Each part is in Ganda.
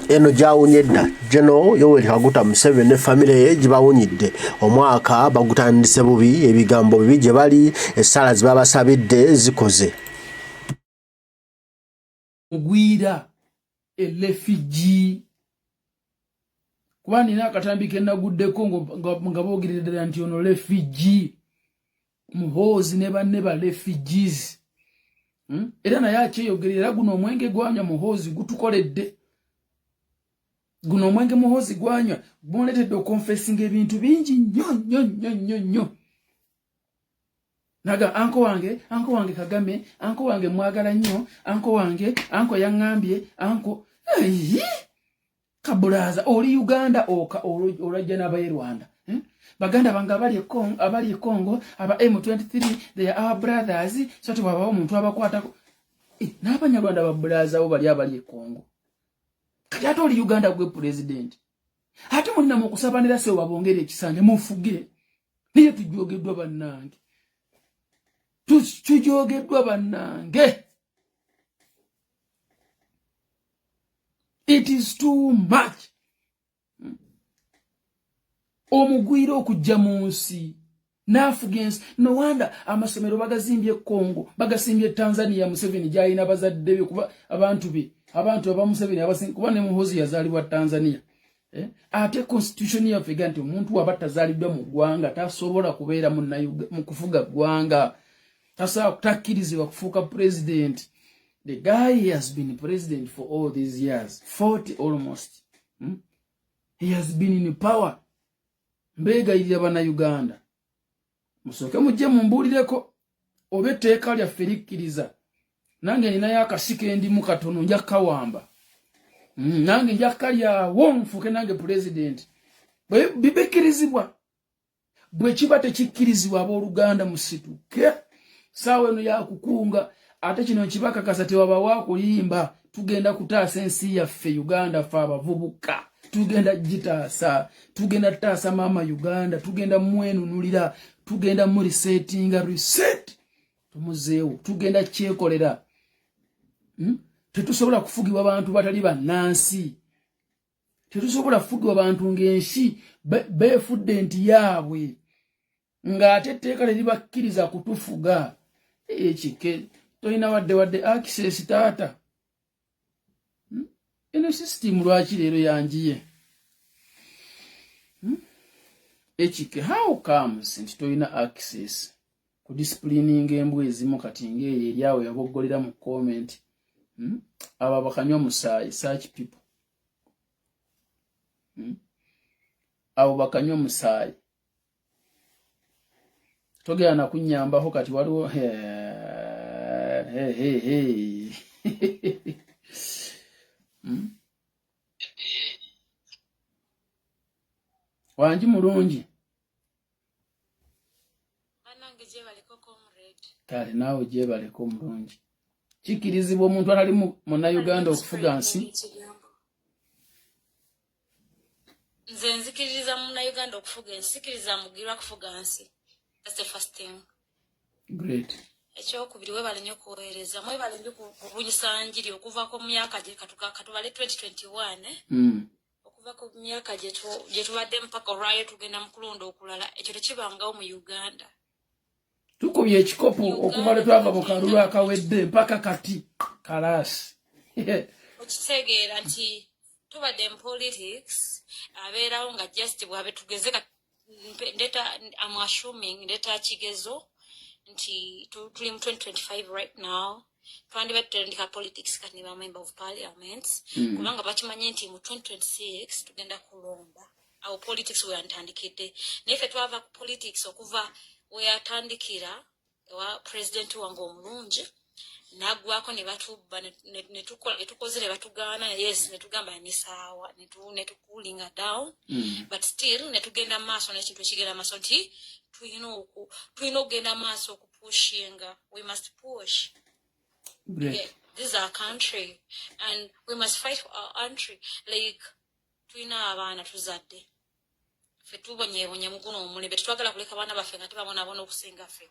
eno gyawunyedda General Yoweri Kaguta Museveni ne family ye gibawunyidde omwaka bagutandise bubi ebigambo bibi gye bali essala zibabasabidde zikoze gwira refugee kwani nakatambike naguddeko nga boogerera nti ono refugee Muhoozi ne banne ba refugees era naye akyeyogerera guno omwenge gwanywa Muhoozi gutukoledde guno omwenge Muhoozi gwanywa gumuletedde okonfessinga ebintu bingi nnyo naga anko wange Kagame anko wange mwagala nnyo anko wange anko yaŋŋambye anko kabulaza oli Uganda olajja n'abaye Rwanda baganda banga abali Congo aba M23 they are our brothers so tubabawo omuntu abakwatako n'abanyarwanda babulaza bo bali Congo kati ate oli Uganda gwe president ate mulina mu kusabanira se babongere ekisanja mufuge niye tujogeddwa bannange tujogeddwa bannange it is too much omugwiro okujja mu nsi n'afugensi no wonder amasomero bagazimbye Congo bagasimbye Tanzania Museveni gyalina bazadde be kuba abantu aba Museveni abasinga kuba ne Muhoozi yazaalibwa Tanzania ate constitution ya fega nti omuntu abatazaalibwa mu ggwanga tasobola kubeera mu kufuga ggwanga takkirizibwa kufuuka president. The guy has been president for all these years 40 almost he has been in power. Mbegayirira bana Uganda musoke mujje mumbulireko obetteeka lya ferikkiriza nange nina yakasike ndi mu katono nja kawamba nange nja kalya wonfuke nange president bibekirizibwa bwe kiba tekikkirizibwa abooluganda musituke saawa eno yakukunga ate kino kibaka kasate wabawa kuyimba tugenda kutaasa ensi yaffe Uganda fa abavubuka tugenda jitaasa tugenda taasa mama Uganda tugenda mwenunulira tugenda muri reset tumuzeewo tugenda kyekolera tetusobola kufugibwa abantu batali bannansi tetusobola kufugibwa abantu ng'ensi beefudde nti yaabwe ng'ate etteeka liribakkiriza kutufuga ekike toyina wadde access taata eno system lwaki leero yanjiye ekike how comes nti toyina access ku disciplining embwa ezimu kati ng'eyo eryawo yaboggolera mu comment aba bakanywa musaayi such people abo bakanywa musaayi togera na kunyambaho kati waliwo wanji mulungi banange je baliko comrade kale nawe je baliko mulungi kikirizibwa omuntu atali muna Uganda okufuga nsi nze nzikiriza muna Uganda okufuga ensi sikiriza mugirwa kufuga nsi. That's the first thing. Great. Ekyokubiri webale nnyo kuweereza mwebale nnyo kubunyisa njiri okuva ku myaka gye katubale 2021 okuva ku myaka gye tubadde mpaka olwayo tugenda mu kulonda okulala ekyo tekibangawo mu Uganda tukubye ekikopo okuva lwe twava mu kalulu akawedde mpaka kati kalaasi okitegeera nti tubadde mu politics abeerawo nga just bwabe tugeze I'm assuming ndeta kigezo nti tuli mu 2025 right now twandi batendika politics kati ba member of parliament kubanga bakimanye nti mu 2026 tugenda kulonda our politics we antandikite nefe twava ku politics okuva we atandikira wa president wange omulungi nagwako ne batubba netukozere batugana yes netugamba ni sawa netukulinga down but still netugenda maso nekintu ekigenda maso nti tuyina okugenda maso okupushinga we must push. Yeah, this is our country and we must fight for our country like tuyina abaana tuzadde fe tubonye muguno omule betwagala kuleka abaana baffe nga tebabona okusinga ffe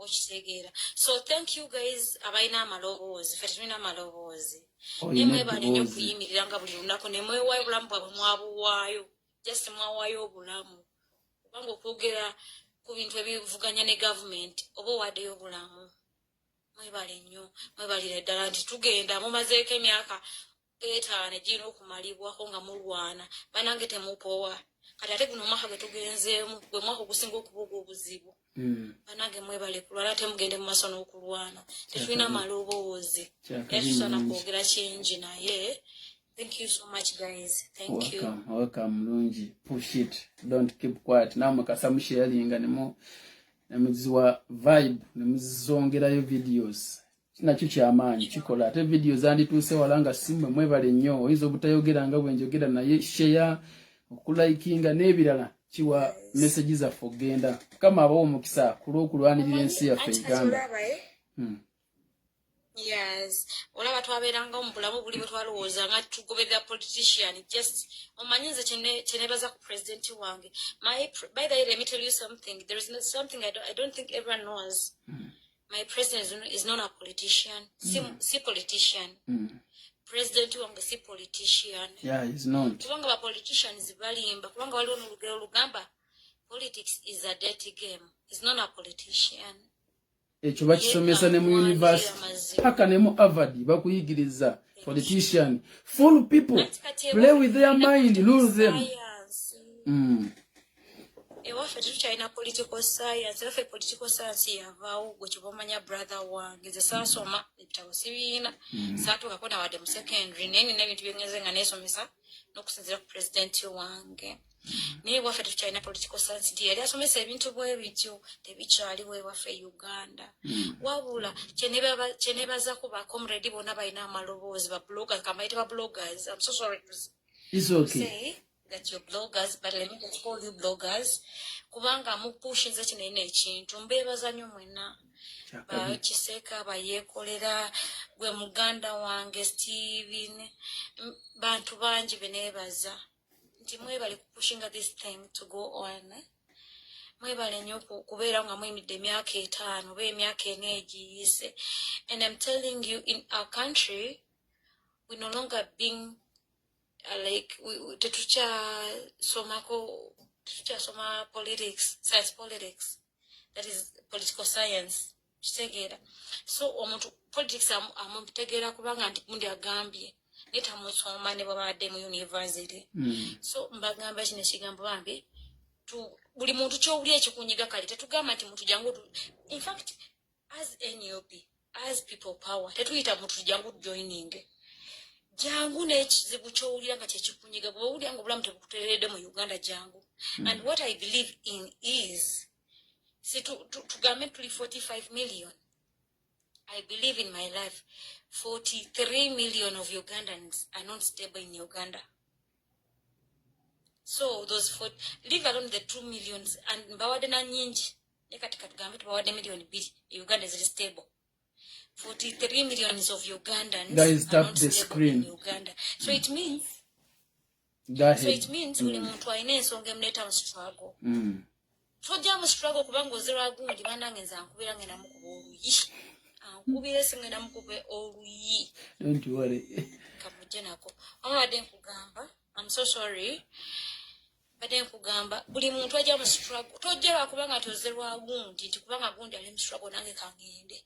okitegeera. So thank you guys abalina amaloboozi, ffe tetulina amaloboozi. Oh, Nemwe balinyo okuyimirira nga buli lunaku ne mwewaayo obulamu bwabwe mwabuwaayo, just mwawaayo obulamu. Kubanga okwogera ku bintu ebivuganya ne gavumenti oba owaddeyo obulamu. Mwebale nnyo, mwebalire ddala nti tugenda mumazeeko emyaka 5 egirina okumalibwako nga mulwana, banange temupoowa. Kati ate guno omwaka gwe tugenzeemu gwe mwaka ogusinga okubuga obuzibu. Banange mwebale kulwana ate mugende mu maaso n'okulwana. Tetulina amaloboozi. Tusaana kwogera kingi naye. Thank you so much, guys. Thank you. Welcome, Lungi. Push it. Don't keep quiet. Namwe kasamu sharinga nemuziwa vibe, nemuzongerayo videos. Nakyo kyamaanyi kikola ate videos andituuse walanga simmwe mwebale nnyo. Oyinza obutayogera nga bwe njogera naye share, okulikinga n'ebirala kiwa message zaffe okugenda. Kama abawo omukisa kulw'okulwanirira ensi yaffe Uganda. Yes. Olaba twabeeranga mu bulamu buli bwe twalowooza nga tugoberera politician. Just omanyize kyenebaza ku president wange. By the way, let me tell you something. There is something I don't think everyone knows. My president is not a politician. Si politician. President wange si politician. Yeah, he's not. Kubanga ba politicians balimba. Kubanga waliwo n'olugero lugamba politics is a dirty game. He's not a politician. Ekyo bakisomesa ne mu university paka ne mu Harvard bakuyigiriza politician. Fool people, play with their mind, lose them. Ewaffe tukyalina political science. Ewaffe political science yavaawo gwe kibamanya brother wange. Nze saasoma ebitabo sibiina, saatuukako nawadde mu secondary naye nina ebintu byengenze nga neesomesa n'okusinziira ku president wange. Naye ewaffe tukyalina political science nti yali asomesa ebintu bwe bityo tebikyaliwo ewaffe Uganda. Wabula kyeneebazaako ba comrade bonna balina amaloboozi ba bloggers, kamayite ba bloggers. I'm so sorry It's okay. say that you're bloggers, but let me just call you bloggers. Kubanga mupushinze kinene ekintu mbeebaza nnyo mwenna. Bakiseka bayeekolera gwe muganda wange Steven, bantu bangi beneebaza nti mwebale kupushinga this thing to go on. Mwebale nnyo kubeera nga muyimidde emyaka 5 oba emyaka 4 egiyise. And I'm telling you, in our country we no longer being like tetukyasoma politics, science politics, that is political science. Kitegeera. So omuntu politics amutegeera kubanga nti mundi agambye netamusoma ne babadde mu university. So mbagamba kino ekigambo bambi buli muntu kyowulya ekikunyiga kale tetugamba nti muntu jangu. In fact, as NUP, as people power, tetuyita muntu jangu joining. Jangu n'ekizibu kyowulira nga kyekikunyiga bwe owulira nga obulamu tebukutereredde mu Uganda jangu. And what I believe in is tugambe tuli 45 million. I believe in my life 43 million of Ugandans are not stable in Uganda. So those leave alone the 2 millions and mbawadde na nyingi nekatika tugambe tubawadde million 2 Uganda is stable. 43 millions of Ugandans guys, tap the screen. In Uganda. So it means buli muntu alina ensonga emuleeta mu struggle. Tojja mu struggle kubanga ozerwa gundi banange nze ankubira ngenda mukuba oluyi. Ankubire singenda mukube oluyi. Don't worry. Kamujje nako. Omadde nkugamba, I'm so sorry. Badde nkugamba buli muntu ajja mu struggle. Tojja kubanga tozerwa gundi nti kubanga gundi ali mu struggle nange kangende.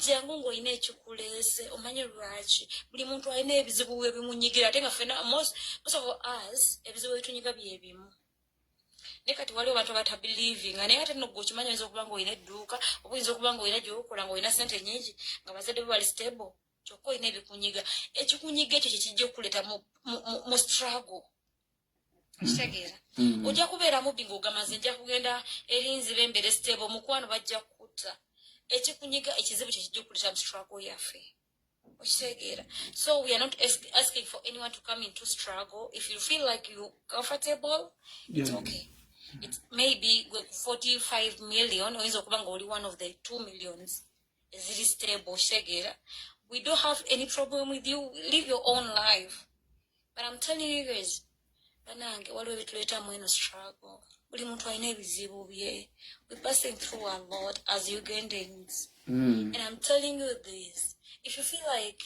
Jangu ng'olina ekikuleese omanye lwaki buli muntu alina ebizibu ebimunyigira ate nga ffena most of us ebizibu ebitunyiga bye bimu. Ne kati waliwo abantu abatabiliving naye ate nno gw'okimanya oyinza okuba ng'olina edduuka oba oyinza okuba ng'olina gy'okola ng'olina ssente nnyingi nga bazadde be bali stable kyokka olina ebikunyiga. Ekikunyiga ekyo kyekijja okuleeta mu struggle. Kitegeera. Ojja kubeera mubbi ng'ogamaze nja kugenda erinzi bembere stable mukwano bajja kutta. Ekikunyiga ekizibu kyekijja okuleeta mu struggle yaffe. Okitegeera. So we are not asking for anyone to come into struggle. If you feel like you're comfortable, it's okay. It may be 45 million, oyinza okuba nga oli one of the 2 millions eziri stable. Okitegeera. We don't have any problem with you. Live your own life. But I'm telling you guys, banange waliwo ebituleeta mu eno struggle. buli muntu alina ebizibu bye. We're passing through a lot as Ugandans. And I'm telling you this, if you feel like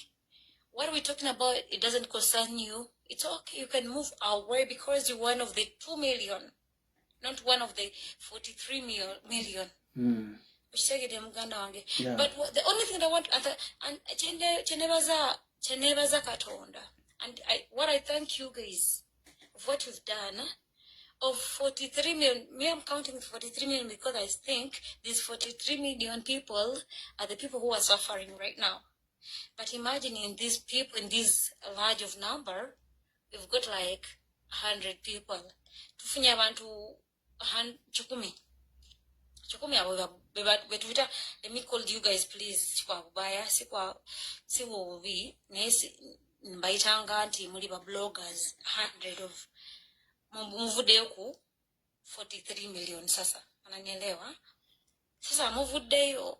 what we're talking about, it doesn't concern you, it's okay, you can move away because you're one of the 2 million, not one of the 43 million. Yeah. But the only thing I want, and Chenebaza Katonda, and what I thank you guys of what you've done, of 43 million, me I'm counting 43 million because I think these 43 million people are the people who are suffering right now. But imagine in these people, in this large of number, we've got like 100 people. Tufunya abantu 10. Let me call you guys, please. Bloggers, 100 of muvudeyo 43 million sasa. Ananielewa? Sasa muvudeyo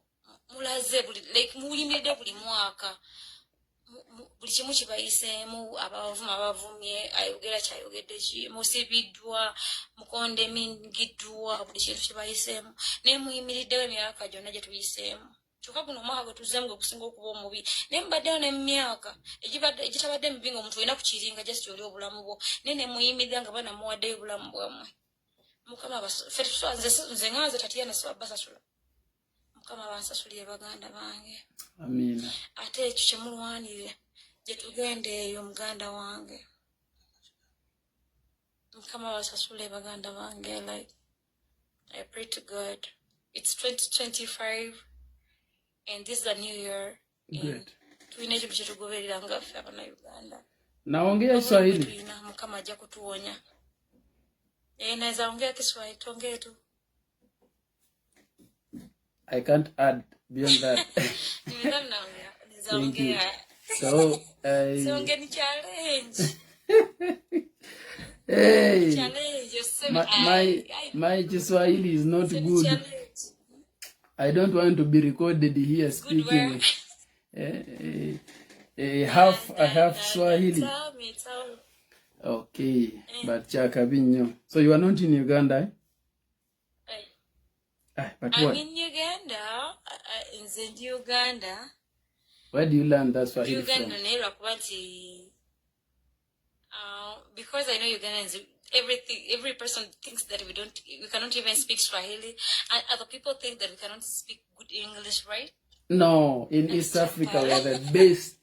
mulaze like muyimide buli mwaka. Buli kimu kibayisemu abavumye ayogera kyayogedde ki musibidwa mukonde mingidwa buli kintu kibayisemu ne muyimiriddewo emyaka gyonna gye tuyisemu kyokka guno omwaka gwe tuzzemu gwe kusinga okuba omubi ne mbaddeyo n'emyaka egitabadde mibi nga omuntu olina kukiringa just oli obulamu bwo ne muyimirira nga bana muwaddeyo obulamu bwammwe mukama nze nganze Tatiana basasula mukama bansasulire baganda bange. Amina. Ate ekyo kyemulwanire gye tugendeeyo muganda wange mukama basasule baganda bange. Like I pray to God, it's 2025 and this is the new year. Good. Tulina ekintu kyetugoberera nga ffe abana Uganda. Naongea Kiswahili. Mukama ajja kutuwonya. Naweza ongea Kiswahili, tuongee tu. I can't add beyond that. Thank you. So, challenge. Hey, Challenge. my Kiswahili is not good. Challenge. I don't want to be recorded here speaking. I have Swahili. Tell me. Okay, but Chakabinyo. So you are not in Uganda? But I'm what? in Uganda. In Uganda. Where do you learn that Swahili Uganda from? Because I know Ugandans, every person thinks that we cannot even speak Swahili, and other people think that we cannot speak good English, right? No, in East Africa we are the best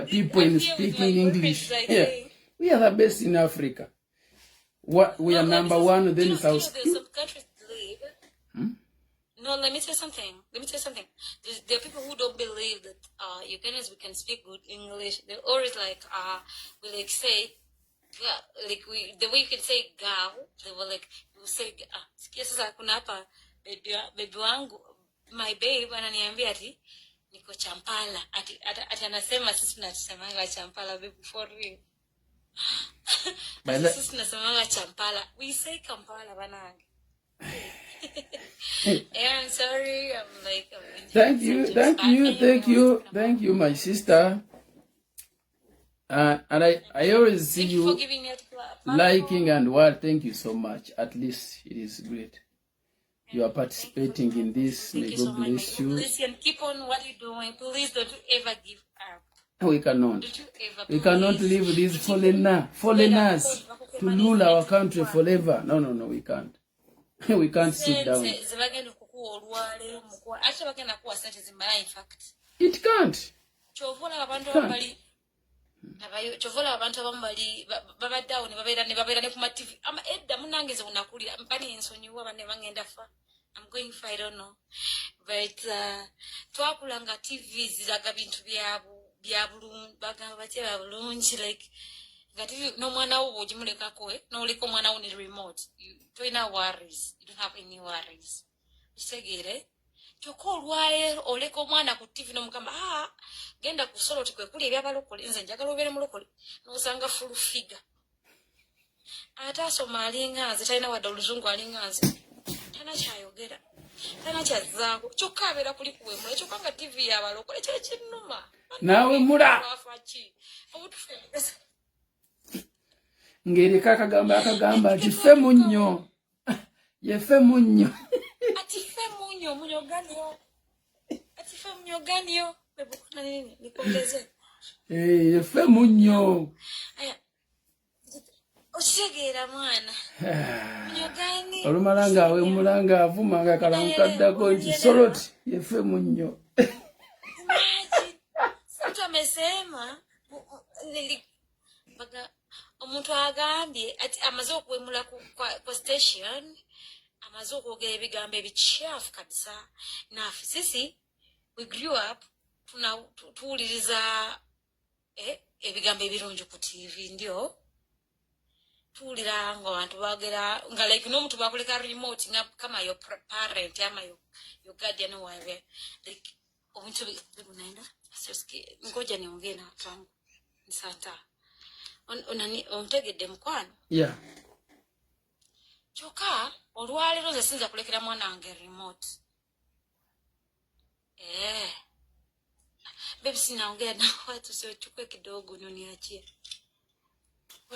people in speaking English. Yeah, we are the best in Africa. We are number one. Then South. Some countries believe. No, let me say something. There are people who don't believe that Ugandans we can speak good English. They always we like say, the way you can say "gao," they will you say sikia sasa kuna hapa baby wangu, my babe ananiambia ati niko Champala, ati anasema sisi tunasemanga Champala baby for real. Sisi tunasemanga Champala, we say Kampala banange. Yeah, I'm sorry. Thank you, my sister. And I always see you liking and what. Thank you so much. At least it is great. You are participating in this. May God bless you. Listen, keep on what you're doing. Please don't ever give up. We cannot. We cannot leave these foreigners to rule our country forever. No, we can't. We can't sit down. It can't. Chovola abantu abambali babaddawo ne babeera ne ku ma TV ama edda munange ze unakulira mpani ensonyiwa bane bangenda fa. I'm going for, I don't know, but twakulanga TV zilaga bintu bya bulungi bagamba bati bya bulungi like ngati no mwana wo ojimuleka koe no uliko mwana wo ni remote you toina worries, you don't have any worries isegere choko olwaye oleko mwana ku TV no mukamba genda ku solo tikwe kuli ebya balokole nze njagala obere mulokole no usanga full figure ata Somalinga azitaina wada oluzungu alinganze tana chayogera tana chazaako chokka abera kuli kuwe mule chokka nga TV ya balokole kye kinuma nawe mura ngeri akagamba ati fe munnyo Yefe munyo. Ati fe munyo, munyo gani yo? Ati fe munyo gani yo? Bebukuna nini? Nikongeze. Yefe munyo. Aya. Oshegera mwana. Munyo gani? Olumalanga we mulanga avumanga kalamukaddako nti soroti yefe munyo. Mtu amesema baga omuntu agambye ati amaze okwemula kwa station amaze okwogera ebigambo ebichafu kabisa nafe sisi we grew up tuwuliriza ebigambo ebirungi ku TV ndio tuwulira nga abantu bagera nga like n'omuntu bakuleka remote nga kama your parent ama your guardian whatever like omuntu bigunaenda asoski ngoja niongee na watu wangu nsanta ontegedde mukwano yeah choka olwalero ze sinza kulekera mwana wange remote baby sinaongea na watu sio chukue kidogo nuniachie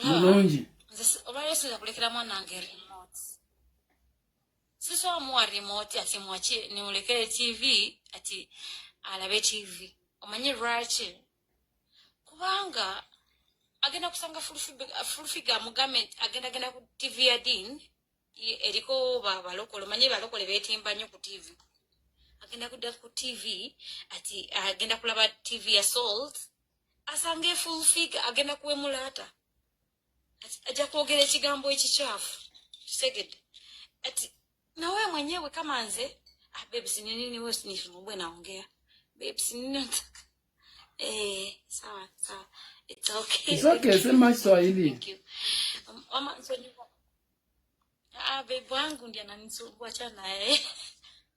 mulungi olwalero sinza kulekera mwana wange remote sisi amuwa remote ati mwachie nimulekere TV ati alabe TV omanyi lwaki kubanga agenda kusanga full figure mu government agenda ku TV ya din eriko balokole omanyi balokole betimba nnyo ku TV agenda kudda ku TV ati agenda kulaba TV ya Salt asange full figure agenda kuwemulata ati aja kwogera ekigambo ekichafu segede ati nawe mwenyewe kama nze baby sinini wewe sinifumwe naongea baby sinini sawa it's okay sema Kiswahili. Thank you mama nsonyiwa baby wangu ndiye ananisumbua chana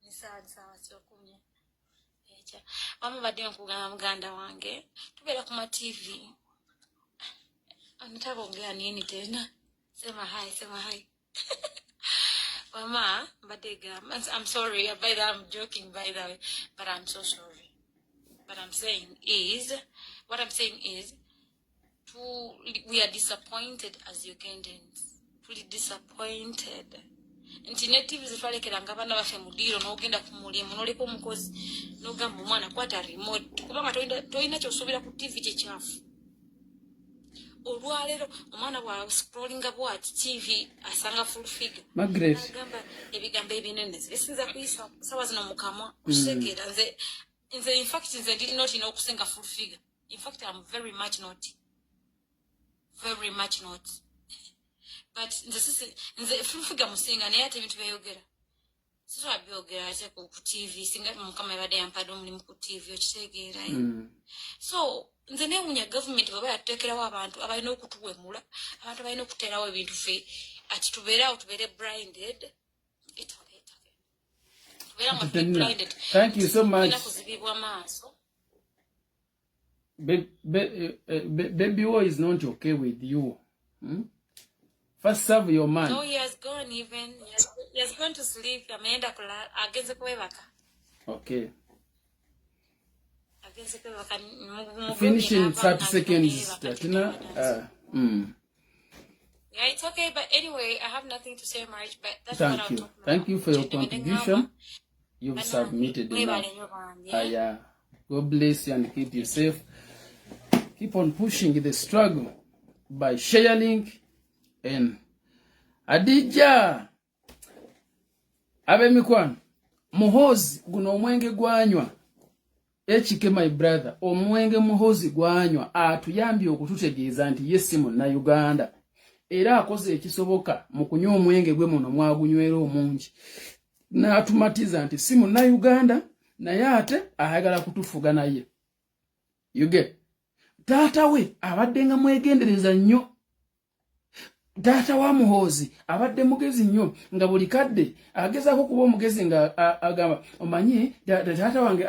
ni sawa sio kumye mama badde nkugamba muganda wange tubera ku ma TV anataka kuongea nini tena sema hi Mama, I'm sorry, by that I'm joking by the way, but I'm so sorry. What I'm saying is, we are disappointed as Ugandans. Fully disappointed. Internet zifalekera abana bafe mudiro n'ogenda ku mulimu n'oleka omukozi n'ogamba omwana kwata remote kubanga toyina ky'osuubira ku TV kyechafu. Olwalero omwana wa scrolling bwat TV asanga full figure Margaret agamba ebigambo ebinene esinza kuyisa sawa zino mukamwa kusegera nze in fact nze did not know kusenga full figure. In fact I'm very much not but nze full figure musinga naye ate ebintu byayogera sisi abyogera ate ku TV singa mukama yabadde yampadde omulimu ku TV okitegeera so nze newunya government baba yateekerawo abantu abalina okutuwemula abantu abalina okuteerawo ebintu ffe ati tubeerawo tubeere blinded. It's okay. Blinded. Thank you so much. Kuzibibwa maaso. Baby boy is not okay with you. First serve your man. No, he has gone even. He has gone to sleep. Ameenda kulala. Agenze kwebaka. Okay. Finish in 30 seconds. Yeah, it's okay, but anyway, I have nothing to say much, but that's Thank what I'm you. talking about. Thank you for your contribution. You've submitted enough. Yeah. God bless you and keep you safe. Keep on pushing the struggle by sharing and Adija Abemikwan Muhozi guno omwenge gwanywa Echike my brother omwenge muhozi gwanywa atuyambye okututegeeza nti yesi na Uganda era akoze ekisoboka mu kunywa omwenge gwe muno mwagunywera omungi n'atumatiza nti si na Uganda naye ate ayagala kutufuga naye yuge taata we abadde nga mwegendereza nnyo Data wa muhozi abadde mugezi nnyo nga buli kadde agezaako kuba omugezi nga agamba omanyi taata wange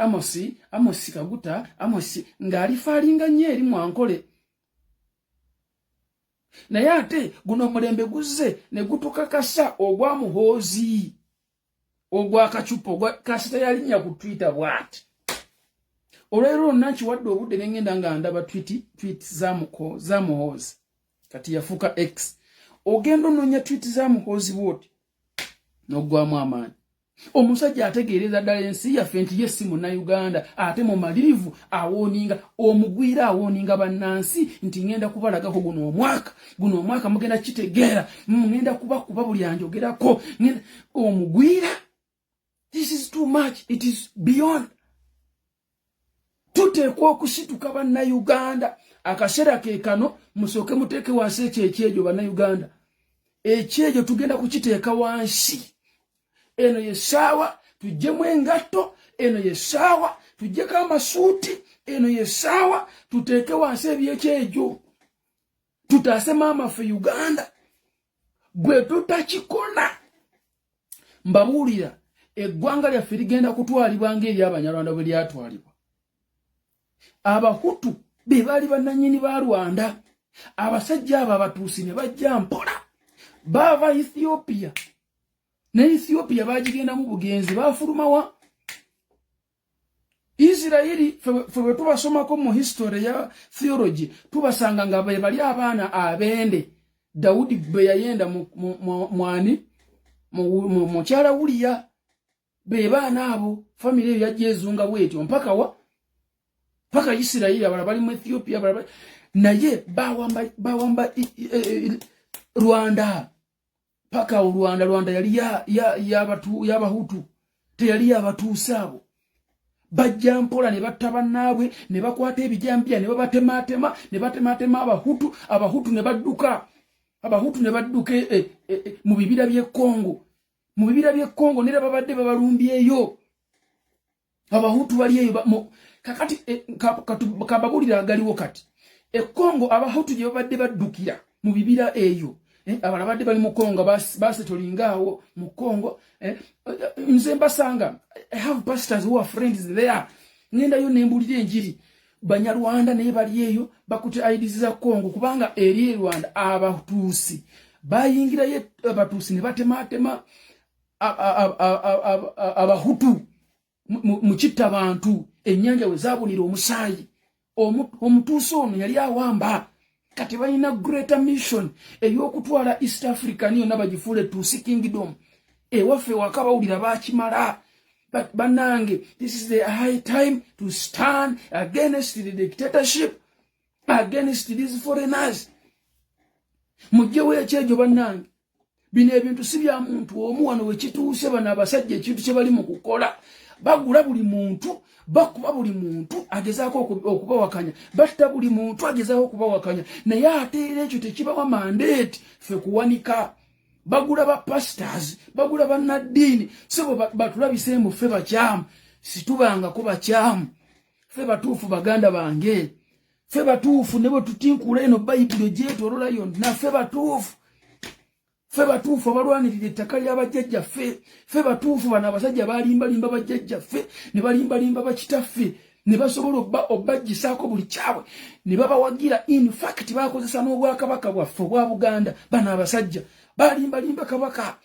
Amosi Kaguta Amosi ng'alifaalinga nnyo eri Mwankole naye ate guno mulembe guzze ne gutukakasa ogwa muhozi ogwa kacupa ogwa kasita yalinnya ku Twitter bw'ati olwero nnakiwadde obudde ne ngenda nga ndaba tweet za muhozi kati yafuuka X ogendo nonya tweet za muhozi bwoti n'oggwamu amaanyi. Omusajja ategeereza ddala ensi yaffe nti ye si Munnayuganda ate mu malirivu awooninga omugwira awooninga bannansi nti ngenda kubalagako guno omwaka mugenda kitegeera ngenda kuba buli anjogerako omugwira. This is too much. It is beyond. Tuteekwa okusituka bannayuganda. Akaseera ke kano musooke muteeke wansi ekyejo bannayuganda. Ekyejo tugenda kukiteeka wansi. Eno yesaawa tujjemu engatto, eno yesaawa tujjeko amasuuti, eno yesaawa tuteeke wansi ebyekyejo. Tutaase maama ffe Uganda. Gwe tutakikola. Mbabuulira eggwanga lyaffe ligenda kutwalibwa ng'ery'Abanyarwanda bwe lyatwalibwa. Abahutu be baali bannannyini ba Rwanda. Abasajja abo abatuusi ne bajja mpola. Baava Ethiopia. Ne Ethiopia bagigenda mu bugenzi bafuluma wa Israeli. Fwe tubasomako mu history ya theology tubasanga nga be bali abaana abende. Daudi be yayenda mwani mu kyala Uliya be baana abo family eyo yajezunga bwetyo mpaka Israeli abala bali mu Ethiopia abala naye bawamba Rwanda. Paka Rwanda yali y'abahutu teyali y'abatuusa abo. Bajja mpola ne batta bannaabwe ne bakwata ebijambya ne babatematema abahutu ne badduka mu bibira by'e Kongo nera babadde babalumbyeyo. Abahutu bali eyo kakati kababulira agaliwo kati e Kongo abahutu gye babadde baddukira mu bibira eyo. Abala badde bali mu Kongo base tolingaawo mu Kongo. Nze mbasanga I have pastors who are friends there. Ngenda yo nembulira enjiri Banyarwanda naye bali eyo bakute IDs za Kongo kubanga eri Rwanda abatuusi bayingira ye abatuusi ne batematema abahutu mu kitta bantu ennyanja we zaabulira omusaayi. Omutuusi ono yali awamba. Kati balina greater mission ey'okutwala East Africa niyo nabagifuule Tusi Kingdom. Ewaffe wakabawulira bakimala. But banange, this is the high time to stand against the dictatorship, against these foreigners. Mujjewo ekyejo banange. Bino ebintu si bya muntu omu wano wekituuse bano abasajja ekintu kye bali mu kukola. Bagula buli muntu, bakuba buli muntu agezaako okubawakanya. Batta buli muntu agezaako okubawakanya. Naye ate era ekyo tekibawa mandate ffe kuwanika. Bagula ba pastors, bagula bannaddiini. Sebo batulabiseemu ffe bakyamu. Situbangako bakyamu. Ffe batuufu baganda bange. Ffe batuufu ne bwe tutinkula eno Bayibuli gyetolola yonna. Ffe batuufu. Ffe batuufu abalwanirira ettaka ly'abajjajja ffe. Ffe batuufu bano abasajja balimbalimba bajjajja ffe ne balimbalimba bakitaffe ne basobola obbagisaako buli kyabwe ne babawagira. In fact bakozesa n'obwakabaka bwaffe obwa Buganda bano abasajja balimbalimba kabaka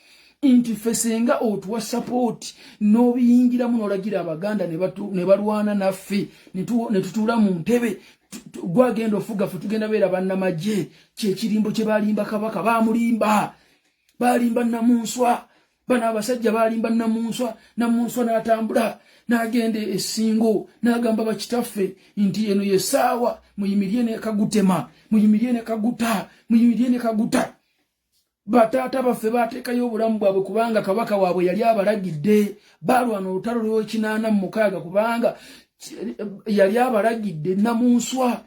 nti ffe senga otuwa support n'obiyingiramu n'olagira Abaganda ne balwana naffe ne tutuula mu ntebe. Gwagenda ofuga ffe tugenda beera bannamagye. Kyekirimbo kye balimba kabaka bamulimba. Balimba Namunswa. Bano abasajja balimba Namunswa. Namunswa n'atambula n'agenda e Ssingo n'agamba bakitaffe nti eno yesaawa muyimirye ne Kagutema, muyimirye ne Kaguta, muyimirye ne Kaguta. Bataata baffe baateekayo obulamu bwabwe kubanga kabaka waabwe yali abalagidde. Balwana olutalo lw'ekinaana kubanga yali abalagidde Namunswa.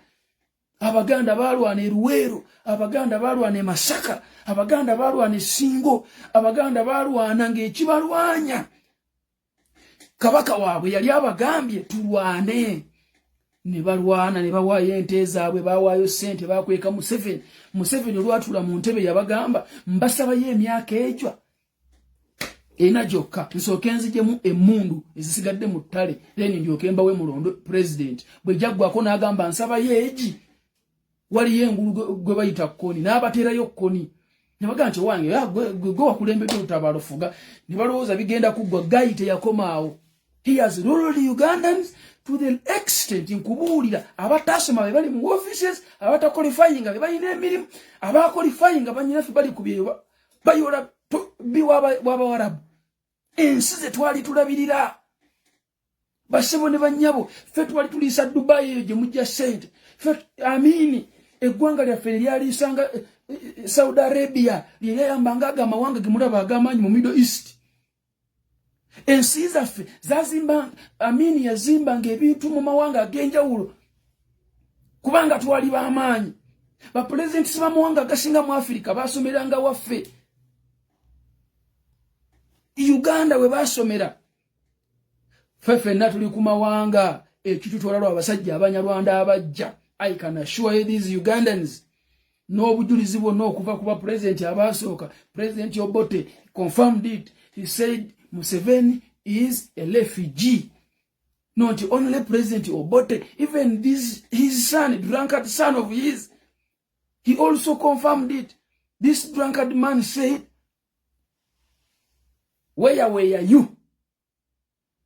Abaganda balwana e Luweero, Abaganda balwana e Masaka, Abaganda balwana e Ssingo, Abaganda balwana ng'ekibalwanya. Kabaka waabwe yali abagambye tulwane. Ne balwana ne bawaayo ente zaabwe, bawaayo ssente, bakweka Museveni. Museveni olwatula mu ntebe yabagamba mbasabayo emyaka egyo ena gyokka nsooke nzijemu emmundu ezisigadde mu ttale then ndyoke mbawe mulondo president. Bwe jaggwako n'agamba nsabayo egi. Waliyo engulu gwe bayita Kkoni n'abateerayo Kkoni. Ne bagamba nti wange gwe wakulembedde olutabaalo fuga. Ne balowooza bigenda kuggwa. Gayi teyakomaawo. He has ruled Ugandans to the extent nkubuulira abatasoma be bali mu offices, abataqualifying be balina emirimu, abaqualifying banyinaffe bali ku byeyo bayola waba warabu ensi ze twali tulabirira basebo ne banyabo fe twali tulisa Dubai je mujja sente fe amini eggwanga lyaffe lyalisanga Saudi Arabia lyeyambanga amawanga gemulaba agamanyi mu Middle East ensi zaffe zazimba amini yazimbanga ebintu mu mawanga agenjawulo kubanga twali b'amaanyi ba president sibamuwanga gasinga mu Afrika basomeranga waffe Uganda we basomera fefe natuli ku mawanga ekitutola lwa basajja abanyarwanda abajja. I can assure you these Ugandans no bujulizi bwonna okuva kuba president abasooka. President Obote confirmed it. He said Museveni is a refugee. Not only President Obote, even his son, drunkard son of his, he also confirmed it. This drunkard man said, where were you?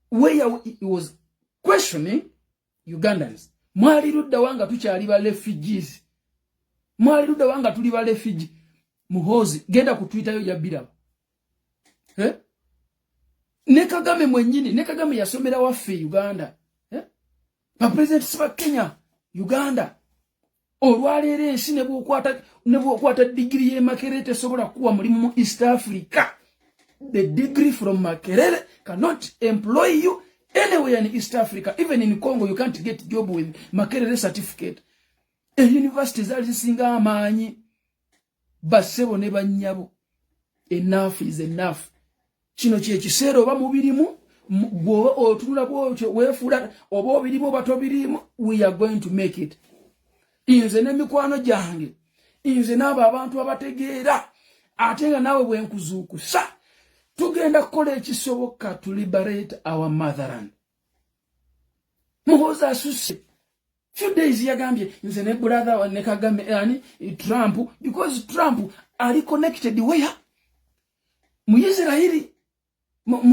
Where he was questioning Ugandans. Mwali ludda wanga tukyali ba refugees. Mwali ludda wanga tuli ba refugee. Muhozi genda ku Twitter yo yabira. Ne Kagame mwenyini, ne Kagame yasomera waffe Uganda. Pa president siba Kenya, Uganda. Olwaleero ensi ne bw'okwata degree ye Makerere tesobola kuwa mulimu mu East Africa. The degree from Makerere cannot employ you anywhere in East Africa. Even in Congo, you can't get a job with Makerere certificate. A university zali zisinga amaanyi. Basebo ne banyabo. Enough is enough. Kino kye kiseera oba mubirimu gwoba otunula bwotyo weefula oba obirimu batobirimu. We are going to make it. Inze n'emikwano gyange, inze n'abo abantu abategeera ate nga naawe bwenkuzuukusa tugenda kukola ekisoboka to liberate our motherland. Muhoozi asusse few days yagambye nze ne brother wa ne Kagame Trump, because Trump ali connected where mu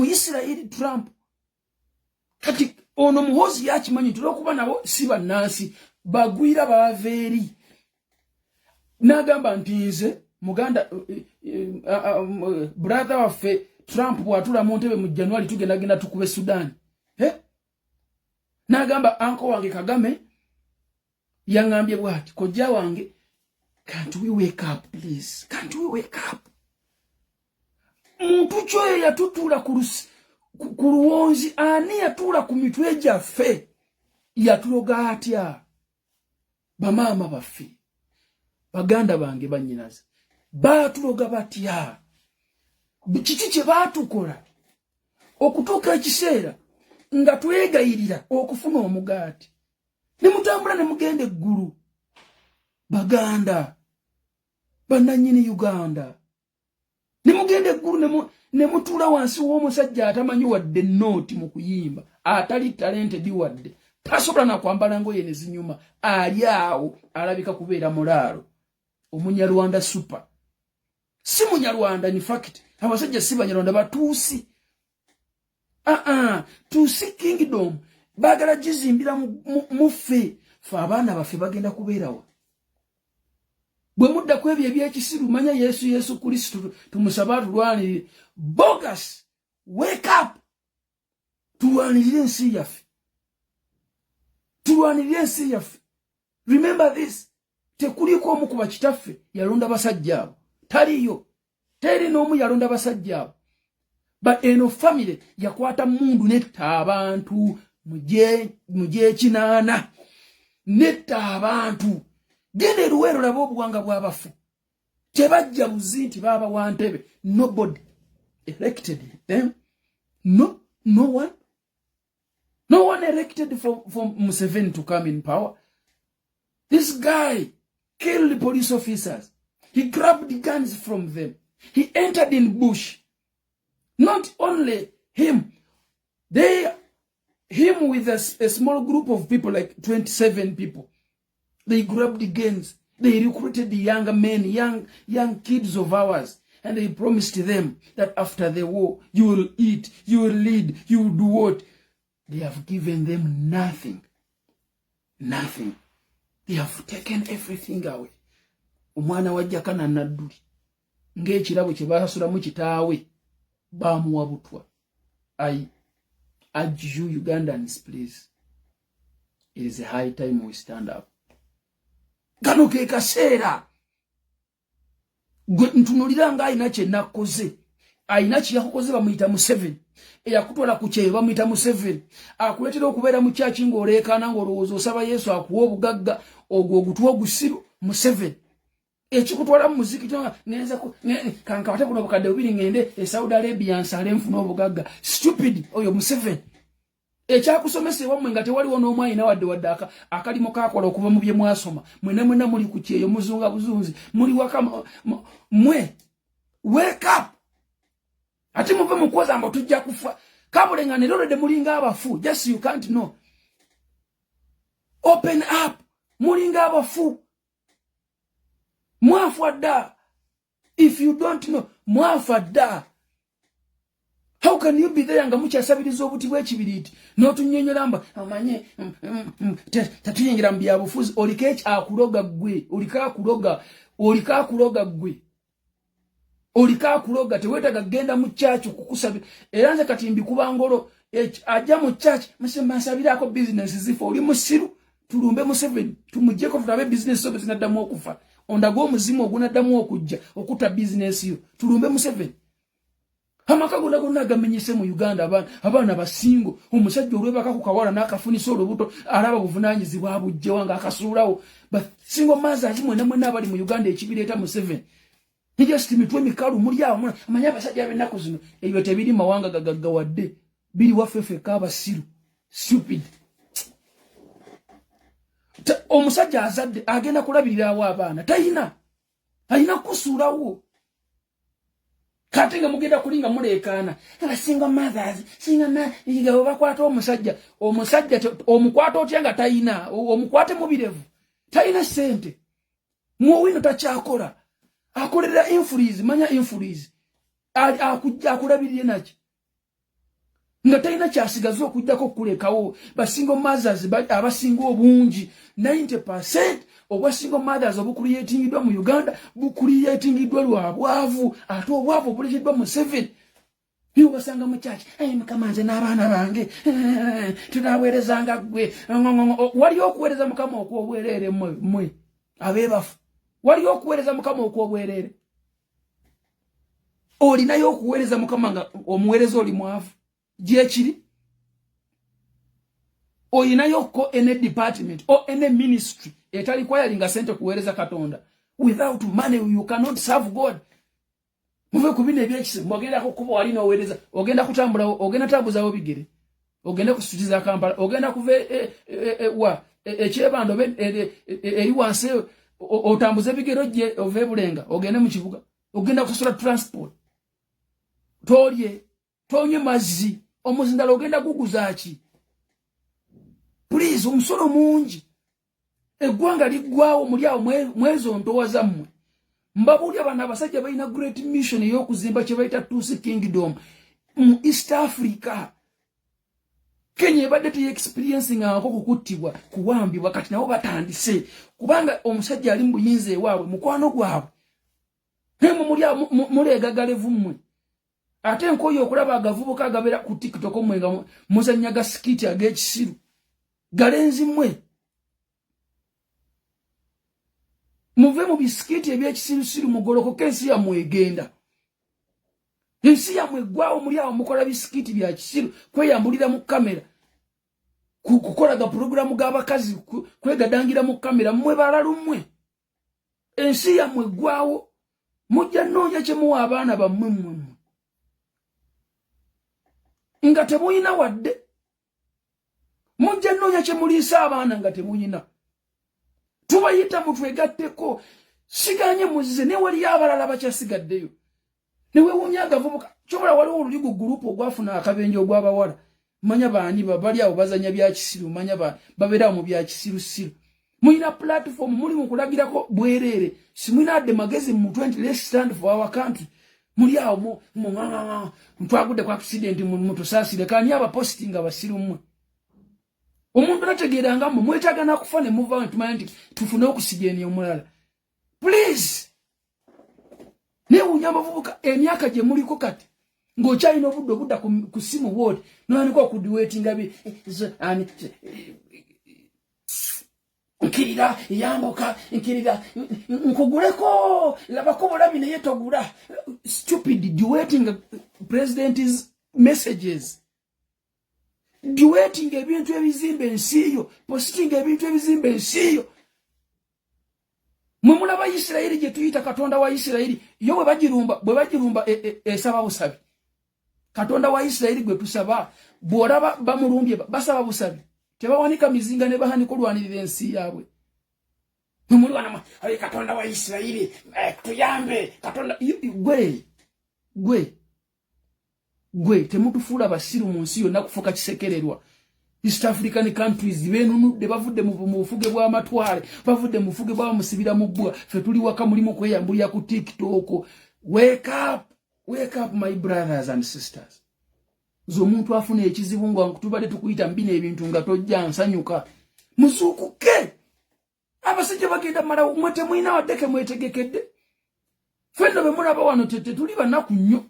Israeli Trump kati ono Muhoozi yakimanyi tulokuba nabo si bannansi bagwira baveeri nagamba nti nze muganda brother waffe Trump bwatula mu ntebe mu January tugenda tukube Sudan. Nagamba anko wange Kagame yangambye bwati kojja wange, can't we wake up please? Can't we wake up? Muntu kyoyo yatutula ku luwonzi ani yatula ku mitwe gyaffe yatuloga atya? Bamaama baffe baganda bange bannyinaze baatuloga batya? Kiki kye baatukola okutuuka ekiseera nga twegayirira okufuna omugaati ne mutambula ne mugenda eggulu? Baganda bannannyini Uganda ne mugenda eggulu ne mutuula wansi w'omusajja atamanyi wadde nooti mu kuyimba, atali talented wadde, tasobola na kwambala ngoye ne zinyuma, ali awo alabika kubeera mulaalo. Omunyarwanda super. Si munyarwanda, in fact abasajja si banyarwanda batuusi. Tuusi kingdom bagala gizimbira muffe fe abaana baffe bagenda kubeerawo. Bwe mudda ku ebyo ebyekisiru manya Yesu Kristo tumusaba tulwanirire. Bogus, wake up. Tulwanirire ensi yaffe. Tulwanirire ensi yaffe. Remember this. Tekuliko omu ku bakitaffe yalonda basajja abo. Taliyo. Teri n'omu yalonda basajja abo. But eno family yakwata mundu netta abantu muje kinaana. Netta abantu. Gende Luweero laba obuwanga bw'abafu. Tebajja buzi nti baba wa Ntebe. Nobody elected them. No one. No one elected for Museveni to come in power. This guy killed police officers. He grabbed the guns from them. He entered in bush. Not only him, him with a small group of people, like 27 people. They grabbed the guns. They recruited the younger men, young kids of ours. And they promised them that after the war, you will eat, you will lead, you will do what? They have given them nothing. Nothing. They have taken everything away. Omwana wajja kana nadduli. ng'ekirabo kye basasulamu kitaawe bamuwabutwa. I urge you Ugandans, please. It is a high time we stand up. Gano ke kaseera. Gwe ntunulira nga ayina kye nakoze. Ayina kye yakoze bamuyita Museveni. Eyakutwala ku kye bamuyita Museveni. Akuletera okubeera mu kyaki ng'oleekaana ng'olowooza osaba Yesu akuwa obugagga ogwo ogutwa ogusiru Museveni. Ekikutwala mu muziki ngenza kankawate kuno bukadde bubiri ngende e Saudi Arabia nsale nfuna obugagga. Stupid oyo Museveni. Ekyakusomesa ewamwe nga tewaliwo n'omu ayina wadde akalimo kakola okuva mu bye mwasoma. Mwena muli ku kyeyo muzunga buzunzi. Muli waka mwe. Wake up. Ati muve mukoza mbo tujja kufa. Kabulenga ne lolo de mulinga abafu. Just you can't know. Open up. Mulinga abafu. Mwafada. If you don't know, mwafada. How can you be there nga mucha sabirizo obuti bw'ekibiriti n'otunnyonnyolamba amanye tatunyingira mu byabufuzi olikeeki akuloga gwe olika akuloga teweetaga genda mu church kukusabira era nze kati mbikuba ngolo ajja mu church nsabirako business zifo oli musiru tulumbe Museveni tumujjeko tutabe business sobe zinaddamu okufa ondago omuzimu ogunaddamu okujja okuta business yo tulumbe Museveni. Amakago nagonna gamenyese mu Uganda abaana basingo omusajja olwebaka ku kawala n'akafunisa olubuto alaba buvunanyizibwa abujje wanga akasuulawo basingo maza azimwe namwe abali mu Uganda ekibireeta Museveni. Nijja simitwe mikalu muri awo amanya abasajja b'ennaku zino ebyo tebiri mawanga gagaggawadde biri wafefe kabasiru stupid. Omusajja azadde agenda kulabirira awo abaana ayina kusuulawo. Kati nga mugenda kulinga mulekana single mothers yiga obakwata omusajja omukwata otya nga tayina omukwate mubirevu tayina sente muwino takyakola akolera influence manya influence akulabirire naki nga tayina kyasigaza okujjako kulekawo basingle mothers abasinga obungi 90% obwa single mothers obucreatingidwa mu Uganda bucreatingidwa lwa bwavu ate obwavu obulekedwa mu 7 niwo basanga mu church mukamanze n'abaana bange tunaweerezanga gwe wali okuweereza mukama okwobwerere mwe abebafu wali okuweereza mukama okwobwerere olinayo okuweereza mukama nga omuweereza oli mwavu gyekiri oyinayo ko ene department or ene ministry etali kwa yalinga sente kuweereza Katonda. Without money you cannot serve God. Muve kubine ebyekise mwagenda kukuba wali no weereza ogenda kutambula ogenda tabuza obigere ogenda kusutiza Kampala ogenda kuve ekyebando eri wansi otambuze bigero je ove Bulenga ogenda mu kibuga ogenda kusula transport tolye tonye mazzi omuzindalo ogenda kuguzaaki. Please umusolo mungi eggwanga liggwawo muli awo mwezo ntowa zammwe mbabuli abana abasajja balina great mission ey'okuzimba kye bayita Tusi Kingdom mu East Africa. Kenya ebadde teexperiencing ako kukuttibwa kuwambibwa kati nabo batandise kubanga omusajja ali mu buyinza ewaabwe mukwano gwabwe hemu muli awo muleegagalevu mmwe ate nkoyo okulaba agavubuka agabera ku TikTok omwenga muzannyaga sikiti ag'ekisiru galenzi mmwe muve mu bisikiti ebyekisirusiru mugolokoke ensi yammwe egenda. Ensi yammwe eggwawo muli awo mukola bisikiti bya kisiru kweyambulira mu kamera kukolaga programu g'abakazi kwegadangira mu kamera mmwe balalu mmwe. Ensi yammwe eggwawo mujja nnoonya kye muwa abaana bammwe mmwe nga temuyina wadde mujja nnoonya kye muliisa abaana nga temuyina. Tubayita mutwegatteko siganye muzize ne wali abalala bakyasigaddeyo ne wewunya agavubuka kyobola waliwo oluligu gurupu ogwafuna akabenje ogw'abawala manya baani bali awo bazanya bya kisiru manya babeera mu bya kisirusiru. Muyina platform muli mu kulagirako bwerere simuyina adde magezi mu 20 let's stand for our country muli awo ntwagudde ku accident mutusaasire kani aba posting abasiru mmwe. Omuntu nategeranga mu mwetaga nakufa ne muva ntumanya nti tufune okusigeni omulala. Please ne unyamba vubuka emyaka gye muliko kati ng'okyalina obudde obudda ku simu wodi nolwanika okudiwetinga ani nkirira yamboka nkirira nkuguleko labako bulabi naye togula stupid dueting president's messages dueting ebintu ebizimbe ensiyo posting ebintu ebizimbe ensiyo Mumulaba Isiraeli gye tuyita Katonda wa Isiraeli yo bwe bagirumba esaba busabi Katonda wa Isiraeli gwe tusaba bw'olaba bamulumbye basaba busabi tebawanika mizinga ne bahaniko lwanirira ensi yaabwe mumulwana ali Katonda wa Isiraeli tuyambe Katonda gwe temutufuula basiru mu nsi yonna kufuka kisekererwa East African countries benunudde bavudde mu bufuge bwa matwale bavudde mu bufuge bwa musibira mu bbwa fe tuli waka mulimu kweyambulya ku TikTok wake up my brothers and sisters zo muntu afune ekizibu ngo tubale tukuyita mbine ebintu nga tojja nsanyuka muzukuke abasajja bagenda mala mwete mwina wadeke mwetegekedde fenno be mulaba wano tete tuli banaku nnyo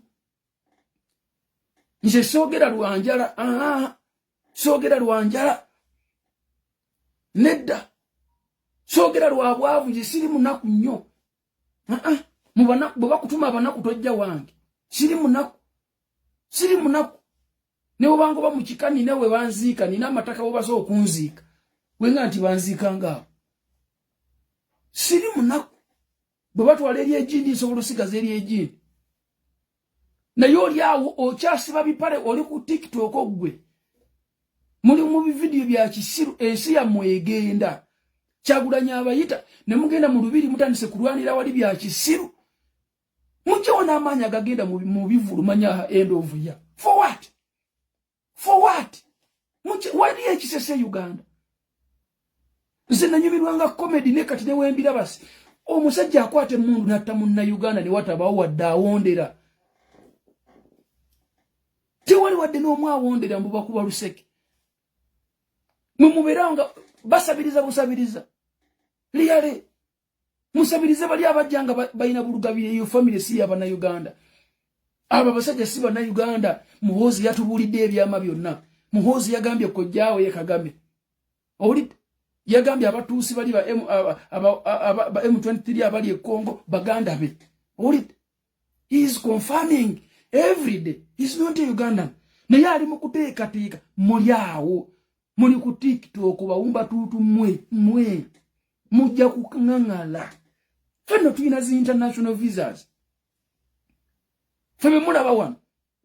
nje sogera lwanjala sogera lwanjala nedda sogera lwabwavu nje siri munaku nnyo mubana bwe bakutuma abanaku tojja wange siri munaku ne obango bamukikani newe banziika nina amataka bo baso okunziika wenga nti banziika ngaawo siri munaku bwe batwala eri ejindi nsobola osigaza eri ejindi naye oli awo okyasiba bipale oli ku TikTok gwe muli mu video bya kisiru ensi ya mwegenda Kyagulanya abayita ne mugenda mu lubiri mutandise kulwanira wali bya kisiru mujona amanya gagenda mu bivulu manya end of year for what wali ekisese Uganda zina nyumirwanga comedy ne kati ne wembira basi omusajja akwate mundu natta munna Uganda ne watabawo wadde awondera tewali wadde n'omwa awondera mbuba kuba luseke mumuberanga basabiriza busabiriza liyale musabirize bali abajjanga bayina bulugabire iyo family si yabana Uganda aba basajja si bana Uganda muhozi yatubulidde ebyama byonna muhozi yagambye kojjaawe ye Kagame oli yagambye abatuusi bali ba M23 abali e Congo baganda be oli he is confirming every day he's not a Ugandan naye ali mu kuteekateeka mulyawo muli ku TikTok bawumba tutu mwe mujja kukangala fenno tuyina zi international visas febe mulaba wano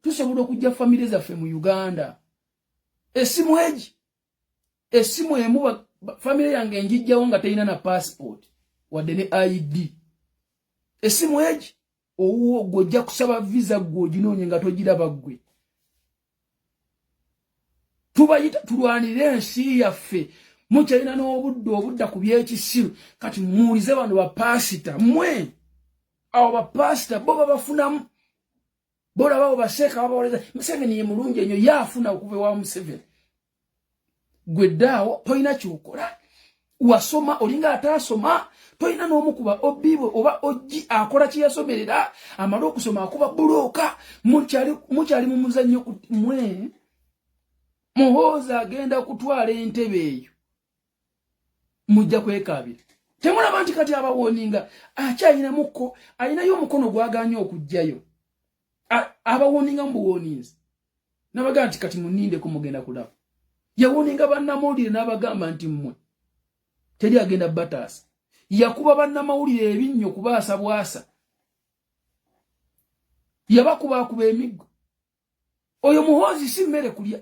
tusobola okujja family zaffe mu Uganda esimu emu family yange njijjawo nga teyina na passport wadde ne ID esimu eji owo gojja kusaba visa gojinonye nga tojiraba gwe tubayita tulwanire ensi yaffe mukyalina n'obudde obudda ku byekisiru kati muulize bano bapasita mwe abo bapasita bo babafunamu bola babo baseka babaoleza Museveni ye mulungi ennyo yaafuna okuva wa Museveni gwe ddaawo toyina kyokola wasoma olinga ataasoma toyina n'omukuba obibo oba ojji akola kiyasomerera amala okusoma akuba buloka mukyali mu muzannyo mwe muhoza agenda kutwala entebe eyo mujja kwekabira temulaba nti kati abawoninga akyayina muko ayinayo omukono gwaganya okujjayo abawoninga mbuwoninzi nabaga nti kati muninde kumugenda kulaba yawoninga bannamawulire n'abagamba nti mmwe teri agenda batasa yakuba bannamawulire ebinnyo kubaasa bwasa yabakuba emiggo oyo muhozi si mmere kulya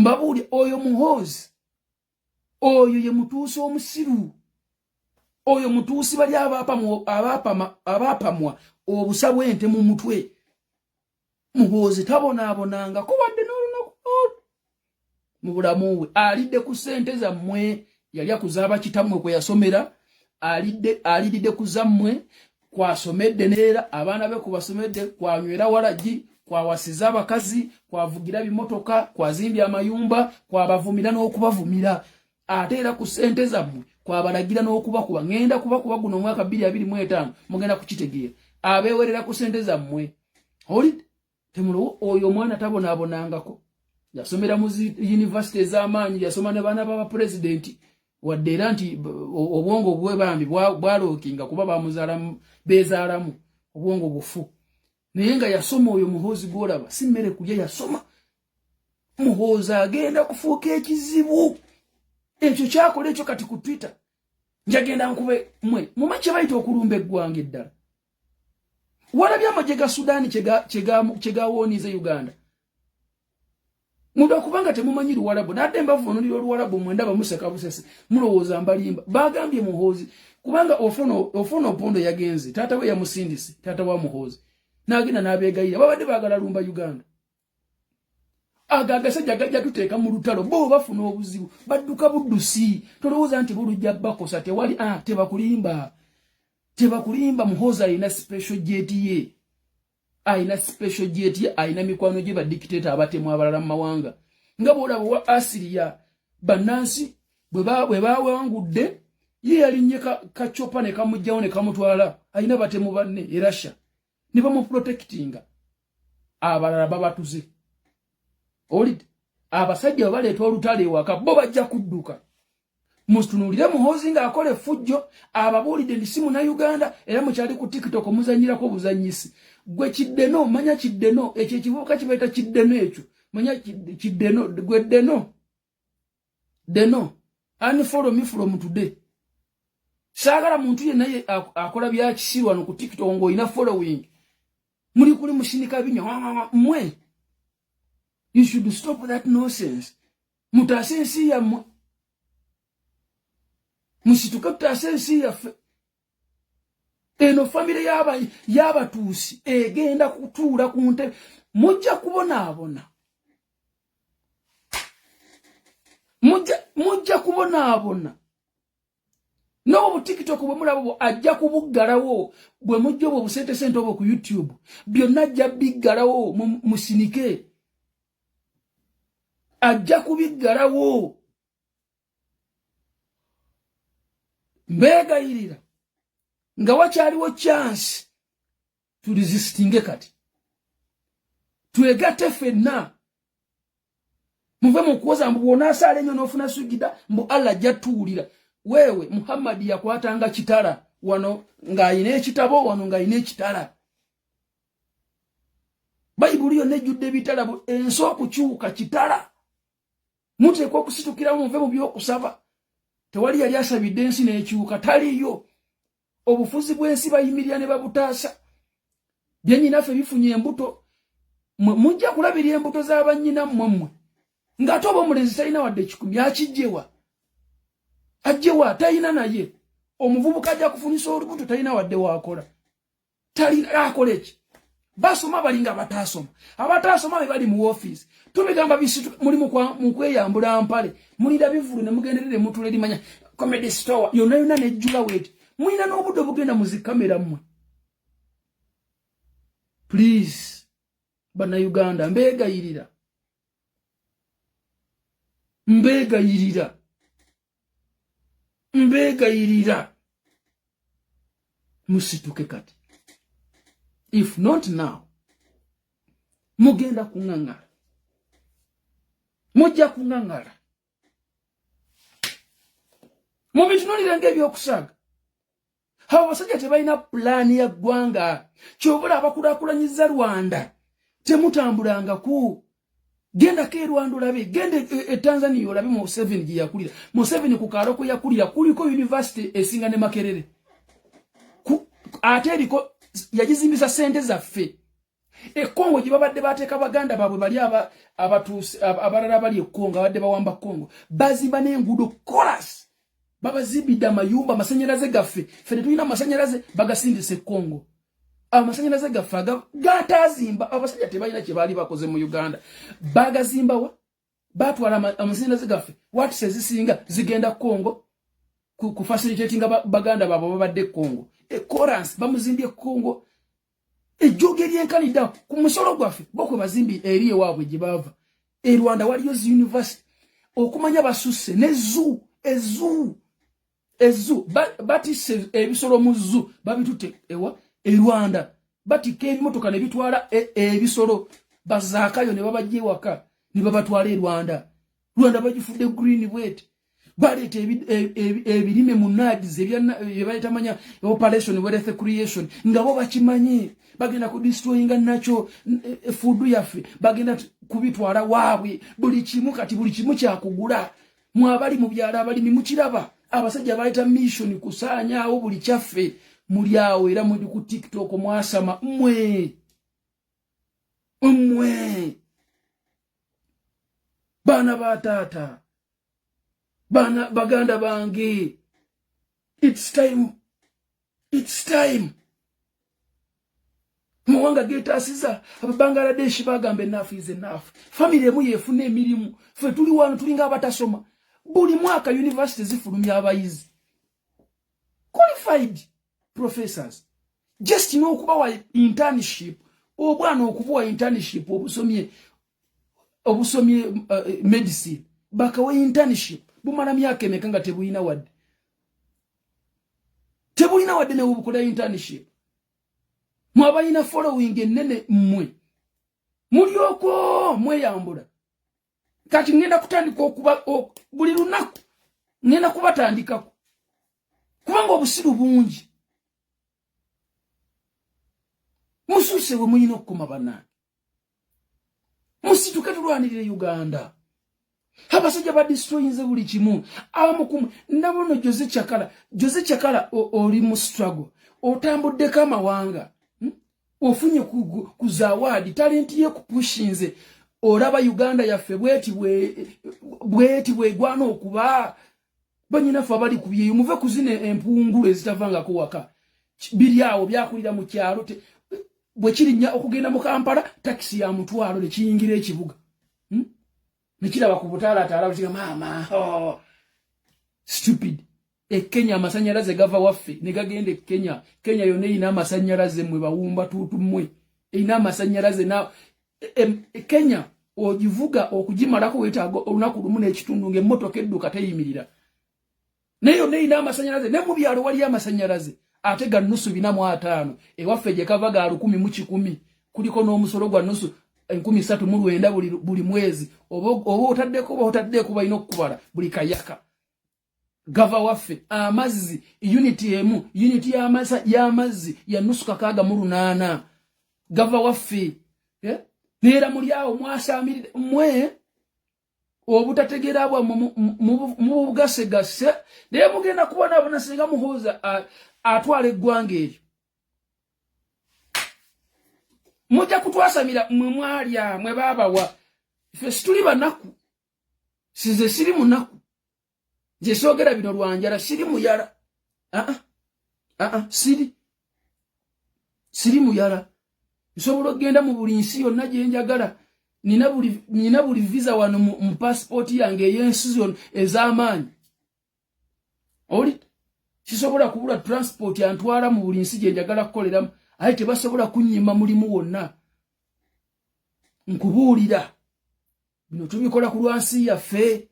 mbabuli oyo muhozi oyo ye mutuusi omusiru oyo mutuusi bali abapamwa obusa bw'ente mu mutwe muhozi tabonaabonanga kubadde n'olunaku mu bulamu bwe alidde ku ssente zammwe yali akuzaaba kitammwe kwe yasomera alidde ku zammwe kwasomedde neera abaana be kubasomedde kwanywera walagi kwawasiza abakazi kwavugira bimotoka kwazimbya amayumba kwabavumira n'okubavumira ate era ku ssente zammwe kwa balagira n'okubakuba ngenda kubakuba guno mwaka 2025 mugenda kukitegeera abewerera ku sente zammwe oli temulo oyo mwana tabonabonangako yasomera mu university z'amaanyi yasoma ne bana baba president wadde era nti obwongo bwebambi bwalookinga kuba bamuzaala bezaalamu obwongo bufu naye nga yasoma oyo Muhoozi gwolaba si mmere kulya yasoma Muhoozi agenda kufuuka ekizibu ekyo kyakola ekyo kati ku Twitter njagenda nkube mwe mumakye bayita okulumba eggwanga eddala walabye amagye ga Sudan kyegawooniza Uganda muda kubanga temumanyi Luwarabu nadde mbavunulira Oluwarabu mwenda bamuseka busese mulowooza mbalimba bagambye Muhoozi kubanga ofono opondo yagenze taata we yamusindise taata wa Muhoozi nagenda n'abeegayira babadde baagala lumba Uganda agagasajja gajja tuteeka mu lutalo bo bafuna obuzibu badduka buddusi tolowooza nti bulujja bakosa tewali tebakulimba Muhoozi alina special jet ye alina mikwano gye ba dictator abatemu abalala mu mawanga nga bwolaba wa Asiria bannansi bwe bawangudde ye yalinye kacopa ne kamujjawo ne kamutwala alina batemu banne e Russia ne bamuprotectinga abalala babatuze olid abasajja baleetwa olutale waka bo bajja kudduka mustunulire Muhoozi nga akole fujjo ababuulidde ndi simu na Uganda era mukyali ku TikTok omuzanyirako obuzanyisi gwe kiddeno manya kiddeno ekyo ekivubuka kibaita kiddeno ekyo manya kiddeno gwe deno unfollow me from today saagala muntu yenna akola bya kisirwa no ku TikTok ngo ina following muri kuli mushinika binya mwe you should stop that nonsense mutasensi ya musituka tutasensi ya eno family y'abatuusi egenda kutuula ku ntebe mujja kubonaabona no TikTok bwe mulabo ajja kubuggalawo bwe mujja obwo busente obwo ku YouTube byonna ajja biggalawo musinike ajja kubiggalawo mbegayirira nga wakyaliwo chance to resistinge kati twegate fenna muve mu kuwoza mbu wona asale nnyo n'ofuna sugida mbu Allah jatuulira wewe Muhammad yakwatanga kitala wano ng'ayina ekitabo wano ng'ayina ekitala Bayibuli yonna ejjudde bitala ensi okukyuka kitala muteekwa okusitukira muve mu by'okusaba tewali yali asabidde ensi n'ekyuka taliyo obufuzi bw'ensi bayimirira ne babutaasa byennyinaffe bifunye embuto mujja kulabira embuto z'abannyina mmwe ng'ate oba omulenzi talina wadde 10 akijjewa ajjewa talina naye omuvubuka ajja kufunisa olubuto talina wadde waakola talina akola eki basoma balinga bataasoma abataasoma be bali mu office tubigamba bisitu muli mu kweyambula mpale mulida bivulu ne mugenderere mutule limanya comedy store yonna nejjula weti mulina n'obudde bugenda mu zikamera mmwe please bana Uganda mbegayirira musituke kati if not now mugenda kungangala mujja kungangala mubitunulira ng'ebyokusaga hawa basajja tebalina pulaani ya ggwanga kyobula abakulakulanyiza Rwanda temutambulanga ku genda ke Rwanda olabe gende Tanzania olabe mu 7 gye yakulira mu 7 ku kaalo ko yakulira kuliko university esinga ne Makerere ate eriko yagizimbisa sente zaffe Kongo gye babadde bateeka baganda baabwe bali abatuusi abalala bali Kongo abadde bawamba Kongo bazimba n'enguudo kolas babazimbidde amayumba amasanyalaze gaffe ffe tulina amasanyalaze bagasindise Kongo amasanyalaze gaffe gatazimba abasajja tebalina kye baali bakoze mu Uganda bagazimbawa batwala amasanyalaze gaffe wati zisinga zigenda Kongo ku facilitatinga baganda baabwe babadde Kongo Korans bamuzimbye Kongo ejjogeri enkanida ku musolo gwaffe bokwe bazimbi eriye waabwe gye bava Rwanda waliyo university okumanya basusse ezu ezu batise ebisolo mu zoo babitute ewa e Rwanda batika ebimotoka ne bitwala ebisolo bazakayo ne babajje waka ne babatwala e Rwanda bagifudde green bwet baleta ebirime mu NADS ebya manya operation wealth creation ngabo bakimanyi bagenda ku destroyinga nacho food yafe bagenda kubitwala waabwe buli kimu kati buli kimu kyakugula mwabali mu byala abali mukiraba abasajja baita mission kusanya awo buli kyaffe muri awo era muri ku TikTok mwasama mwe bana batata bana baganda bange it's time Mwanga geta asiza Bangladesh bagambe enough is enough family emu yefune emirimu fe tuli wano tulinga abatasoma buli mwaka universities zifulumya abayizi qualified professors just kubawa internship obwana okubuwa internship obusomye medicine bakawa internship bumala myaka emeka nga tebulina wadde ne obukola internship mwabalina following enene mmwe mulyoko mweyambula kati ngenda kutandika okuba buli lunaku ngenda kubatandikako kubanga obusiru bungi mususe bwe muyina okukoma bannange musituke tulwanirire Uganda abasajja ba destroyinze buli kimu abamukumu ndabono Jose Chakala oli mu struggle otambudde kama wanga ofunye kuzawadi talent ye kupushinze olaba Uganda yaffe bweti bwegwana okuba banyina fa bali kubye muve kuzine empungulu ezitavanga ko waka biri awo byakulira mu kyalo bwe kirinya okugenda mu Kampala taxi ya mutwalo ne kiyingira ekibuga nikiraba ku butala butinga mama stupid Kenya amasanyalaze gava waffe ne gagende Kenya yone ina amasanyalaze mwe bawumba tutu mwe ina amasanyalaze na Kenya ojivuga okujimalako wetaago olunaku lumu n'ekitundu ng'emmotoka edduka teyimirira nayo ne ina amasanyalaze ne mu byalo wali amasanyalaze ate ga nusu 405 ewaffe gye kava ga 10 mu 10 kuliko n'omusolo gwa nusu 13 buli mwezi oba otaddeko balina okukubala buli kayaka gava waffe amazzi unity y'amazzi ya nusu 68 gava waffe neera muli awo mwasamirire mwe obutategeera bwa mu bugasegase naye mugenda kubona abona singa muhooza atwala eggwanga eryo mujja kutwasamira mwe mwalya mwe baabawa ffe situli banaku size siri munaku je sogera bino lwanjala siri muyala siri muyala nsobola okgenda mu buli nsi yonna gye njagala nina buli visa wano mu passport yange ey'ensi ez'amaanyi oli sisobola kubula transport yantwala mu buli nsi gye njagala kukoleramu aye tebasobola kunnyima mulimu wonna nkubuulira bino tubikola ku lwansi yaffe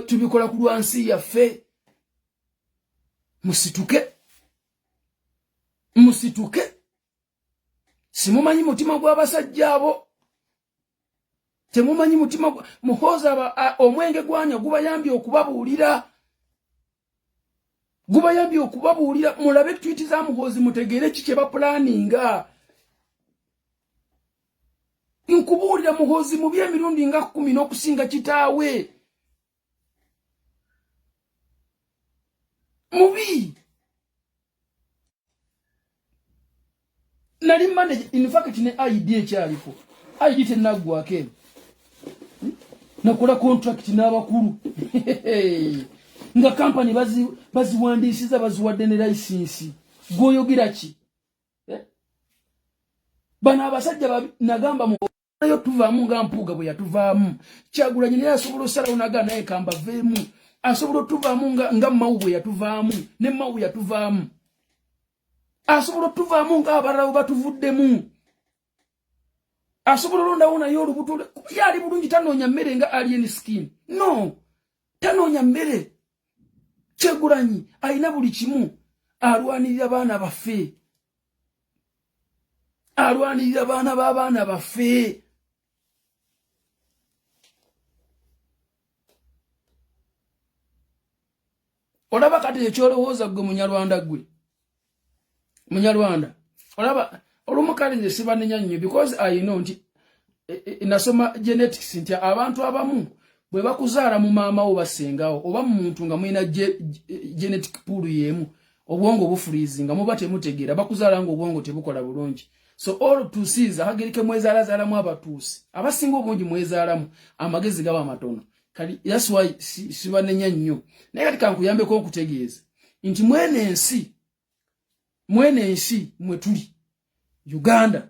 tubikola ku lwansi yaffe musituke simumanyi mutima gw'abasajja abo temumanyi mutima muhooza omwenge gwanya gubayambye okubabuulira mulabe tweet za muhoozi mutegeere kike bapulaninga nkubuulira muhoozi mu by'emirundi nga 10 n'okusinga kitaawe mubi nali manage in fact ne idea kyaliko ID tenagwake nakola contract n'abakulu nga company baziwandiisiza baziwadde ne license goyogira ki bana abasajja nagamba mu nayo tuvaamu nga mpuuga bwe yatuvaamu Kyagulanyi naye asobola osalawo naga naye kamba veemu asobola otuvaamu nga Mawu bwe yatuvaamu ne Mawu yatuvaamu asobola otuvaamu nga abalala batuvuddemu asobola olondawo naye olubuto yali bulungi tanoonya mmere nga alien skin no Tanoonya mmere. Kyegulanyi alina buli kimu. Alwanirira baana baffe. Alwanirira baana b'abaana baffe. Olaba kati ekyolowooza gwe Munyarwanda gwe. Munyarwanda. Olaba olumukali nze sibanenya nnyo because I know nti nasoma genetics nti abantu abamu bwe bakuzaala mu maama wo basengawo oba mu muntu nga mwina genetic pool yemu obwongo bufurizinga muba temutegeera bakuzaala nga obwongo tebukola bulungi. So all to sees hagerike mwezaalazaalamu abatuusi abasinga obungi mwezaalamu amagezi gaba matono. Kali that's why sibanenya nnyo. Naye kati kankuyambeko nkutegeeza nti mwene ensi mwe tuli Uganda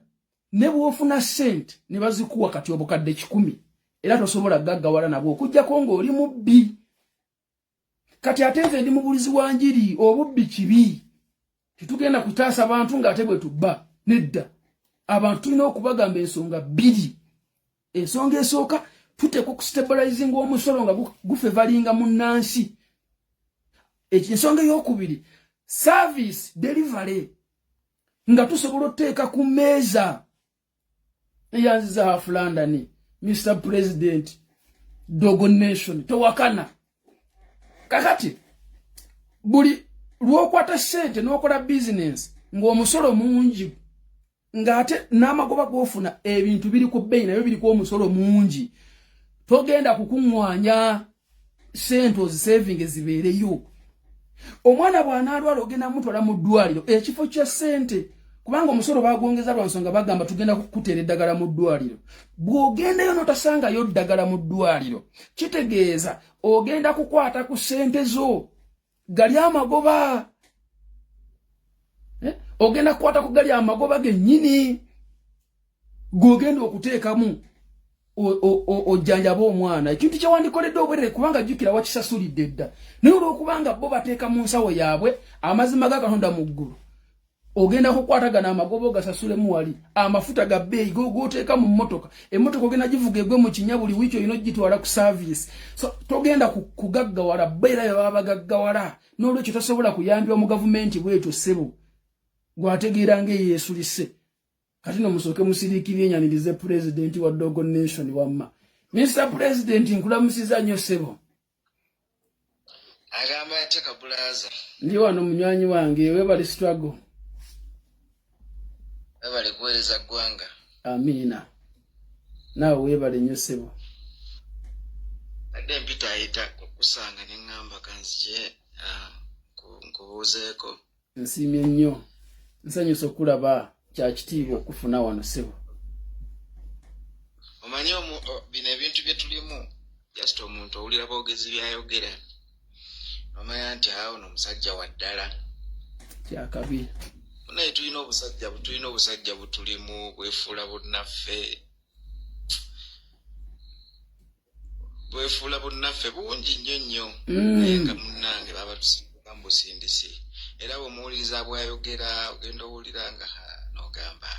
ne bwofuna sente ne bazikuwa kati obukadde 10 era tosobola gaggawala nabwo okujjako ng'oli mubbi. Kati ate nze ndi mubulizi wa njiri obubbi kibi. Tetugenda kutaasa abantu ng'ate bwe tubba nedda. Abantu tulina okubagamba ensonga bbiri. Ensonga esooka tuteekwa okustabilizing omusolo nga gufevalinga munnansi. Ensonga ey'okubiri service delivery nga tusobola oteeka ku mmeeza eyanziza half London Mr. President Dogo Nation towakana. Kakati buli lwokwata sente n'okola business ng'omusolo mungi ng'ate n'amagoba g'ofuna ebintu biri ku bbeeyi nayo biri ku omusolo mungi togenda kukuŋŋwanya sente ozisaving zibeereyo. Omwana bw'anaalwala ogenda mutwala mu ddwaliro ekifo kya sente kubanga omusolo bagwongeza lwa nsonga bagamba tugenda kukuteera eddagala mu ddwaliro. Bw'ogendayo n'otasangayo ddagala mu ddwaliro kitegeeza ogenda kukwata ku sente zo gali amagoba. Ogenda kukwata ku gali amagoba gennyini gw'ogenda okuteekamu ojjanjaba omwana. Ekintu kye wandikoledde obwerere kubanga jjukira wakisasulidde dda naye olw'okubanga bo bateeka mu nsawo yaabwe amazima ga Katonda mu ggulu ogenda kukwatagana amagoba ogasasulemu wali amafuta ga bbeeyi g'oteeka mu mmotoka emmotoka ogenda givuga egwe mu kinya buli wiiki olina ogitwala ku service. So togenda kugaggawala bbeera baba bagaggawala n'olwekyo tosobola kuyambibwa mu gavumenti bwetyo ssebo gwategeera ng'eyeesulise. Kati no musooke musiriikirye enyanirize President wa Dogo Nation wamma. Mr. President nkulamusiza nnyo ssebo. Agamba ate Kabulaza. Ndi wano munywanyi wange webale struggle. Webale kuweereza ggwanga. Amiina. Naawe weebale nnyo ssebo. Adde mpita ayita okusanga ne ŋŋamba kanzije nkubuuzeeko. Nsiimye nnyo. Nsanyusa okulaba kya kitiibwa okufuna wano ssebo. Omanyi bino ebintu bye tulimu just omuntu owulira boogezi byayogera nomanya nti awo n'omusajja wa ddala. Kyakabi. Naye tulina obusajja butulimu bwefuula bunnaffe. Bwefuula bunnaffe bungi nnyo nnyo. Naye nga munnange baba tusinga mbusindisi. Era bw'omuwuliriza bw'ayogera ogenda owulira nga n'ogamba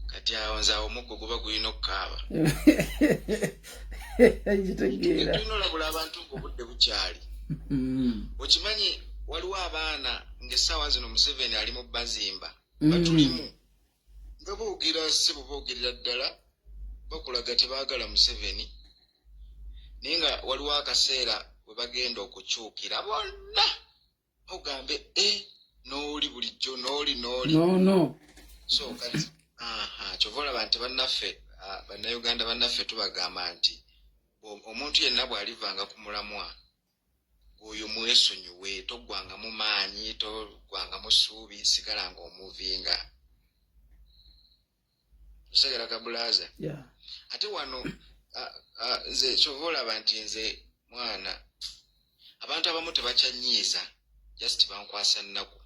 kati awo nze awo omuggo guba gulina okukaaba. Tulina olabula abantu ng'obudde bukyali. Okimanyi waliwo abaana ng'essaawa zino Museveni ali mu bazimba batulimu nga boogera ssebo boogerera ddala bakulaga tebaagala Museveni naye nga waliwo akaseera bwe bagenda okukyukira bonna ogambe n'oli bulijjo n'oli no. So kati kyova olaba nti bannaffe bannayuganda bannaffe tubagamba nti omuntu yenna bw'alivanga ku mulamwa oyo mwesonyiwe toggwangamu maanyi toggwangamu ssuubi sigala ng'omuvinga. Osegera Kabulaza. Ate wano nze kyova olaba nti nze mwana abantu abamu tebakyanyiiza just bankwasa nnaku.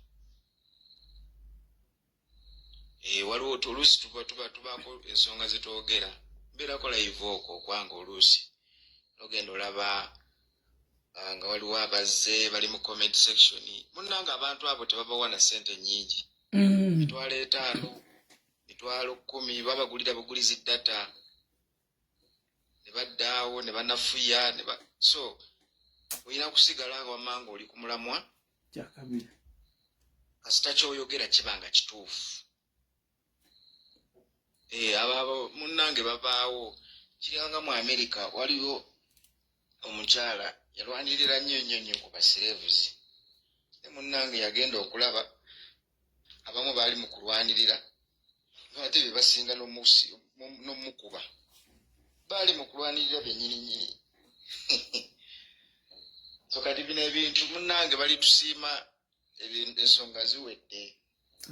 Waliwo oluusi tubaako ensonga zetwogera mbeerako live okwo okwanga oluusi nogenda olaba nga waliwo abazze bali mu comment section munnanga abantu abo tebabawa na ssente nnyingi mitwalo 5 mitwalo 10 babagulira bugulizi data ne baddaawo ne banafuya so oyina kusigala wamanga oli ku mulamwa kyakabiri kasita kyoyogera kibanga kituufu ababo munnange babaawo kiranga mu America waliwo omukyala yalwanirira nnyo ku basiravuzi ne munnange yagenda okulaba abamu baali mu kulwanirira ate be basinga n'omukuba baali mu kulwanirira bennyininyini so kati bino ebintu munnange bali tusiima ensonga ziwedde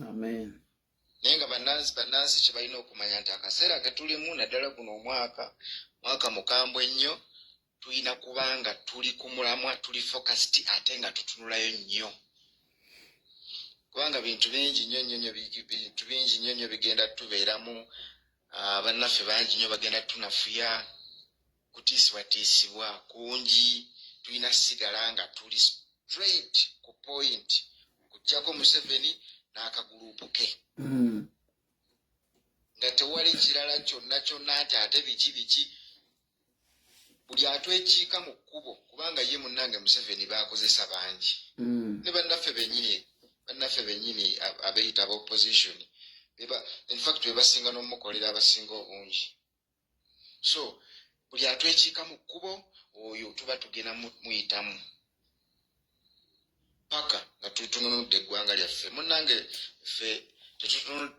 amen naye nga bannansi kye balina okumanya nti akaseera ke tulimu naddala guno mwaka mukambwe ennyo tulina kubanga tuli ku mulamwa tuli focused ate nga tutunulayo nnyo kubanga bintu bingi nnyo bigenda tubeeramu bannaffe bangi nnyo bagenda tunafuya kutiisibwatiisibwa kungi tulina sigala nga tuli straight ku point kujjako Museveni n'akaguruupu ke nga tewali kirala kyonna nti ate biki buli atwekiika mu kkubo kubanga ye munnange Museveni baakozesa bangi ne bannaffe bennyini abeeyita aba opposition in fact bebasinga n'omukolera abasinga obungi so buli atwekiika mu kkubo oyo tuba tugenda muyitamu paka nga tutunulidde eggwanga lyaffe munnange ffe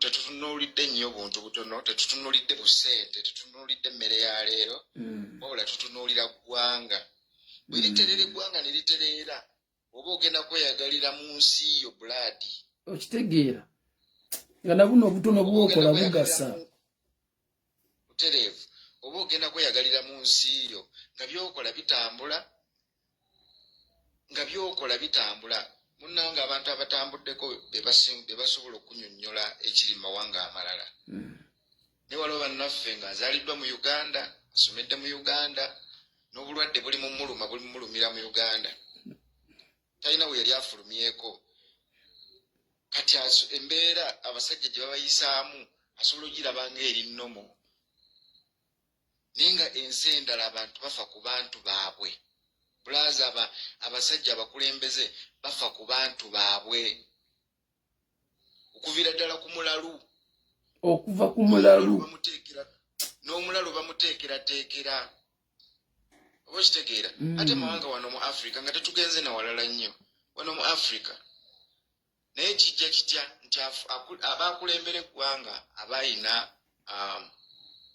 tetutunuulidde nnyo obuntu butono tetutunuulidde busente tetutunuulidde emmere ya leero wabula tutunuulira ggwanga bwe litereera eggwanga ne litereera oba ogenda kweyagalira mu nsi yo bulaadi okitegeera nga nabuno obutono bwokola bugasa butereevu oba ogenda kweyagalira mu nsi yo nga byokola bitambula munnange abantu abatambuddeko be basobola okunyonnyola ekiri mu mawanga amalala ne waliwo bannaffe nga azaaliddwa mu Uganda asomedde mu Uganda n'obulwadde bulimumulumira mu Uganda talina we yali afulumyeko kati embeera abasajja gye babayisaamu asobola ogiraba ng'eri nnomo naye nga ensi endala abantu bafa ku bantu baabwe bulaza abasajja abakulembeze bafa ku bantu baabwe okuviira ddala ku mulalu okuva ku mulalu n'omulalu bamuteekerateekera oba okitegeera ate mawanga wano mu Africa nga tetugenze nawalala nnyo wano mu Africa naye kijja kitya nti abaakulembera eggwanga abayina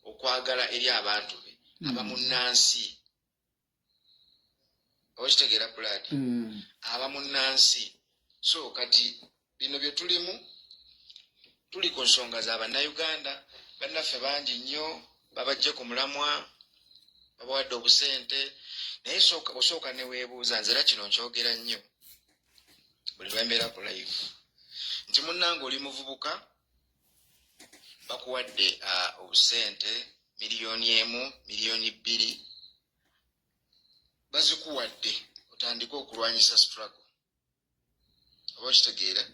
okwagala eri abantu be abamunnansi oba kitegeera bulaadi abamunnansi so kati bino bye tulimu tuli ku nsonga za bannayuganda bannaffe bangi nnyo babajje ku mulamwa babawadde obusente naye osooka ne weebuuza nzera kino nkyogera nnyo buli lwembeera ku live nti munnange oli muvubuka bakuwadde obusente $1,000,000 $2,000,000 bazikuwadde otandike okulwanyisa struggle oba kitegeera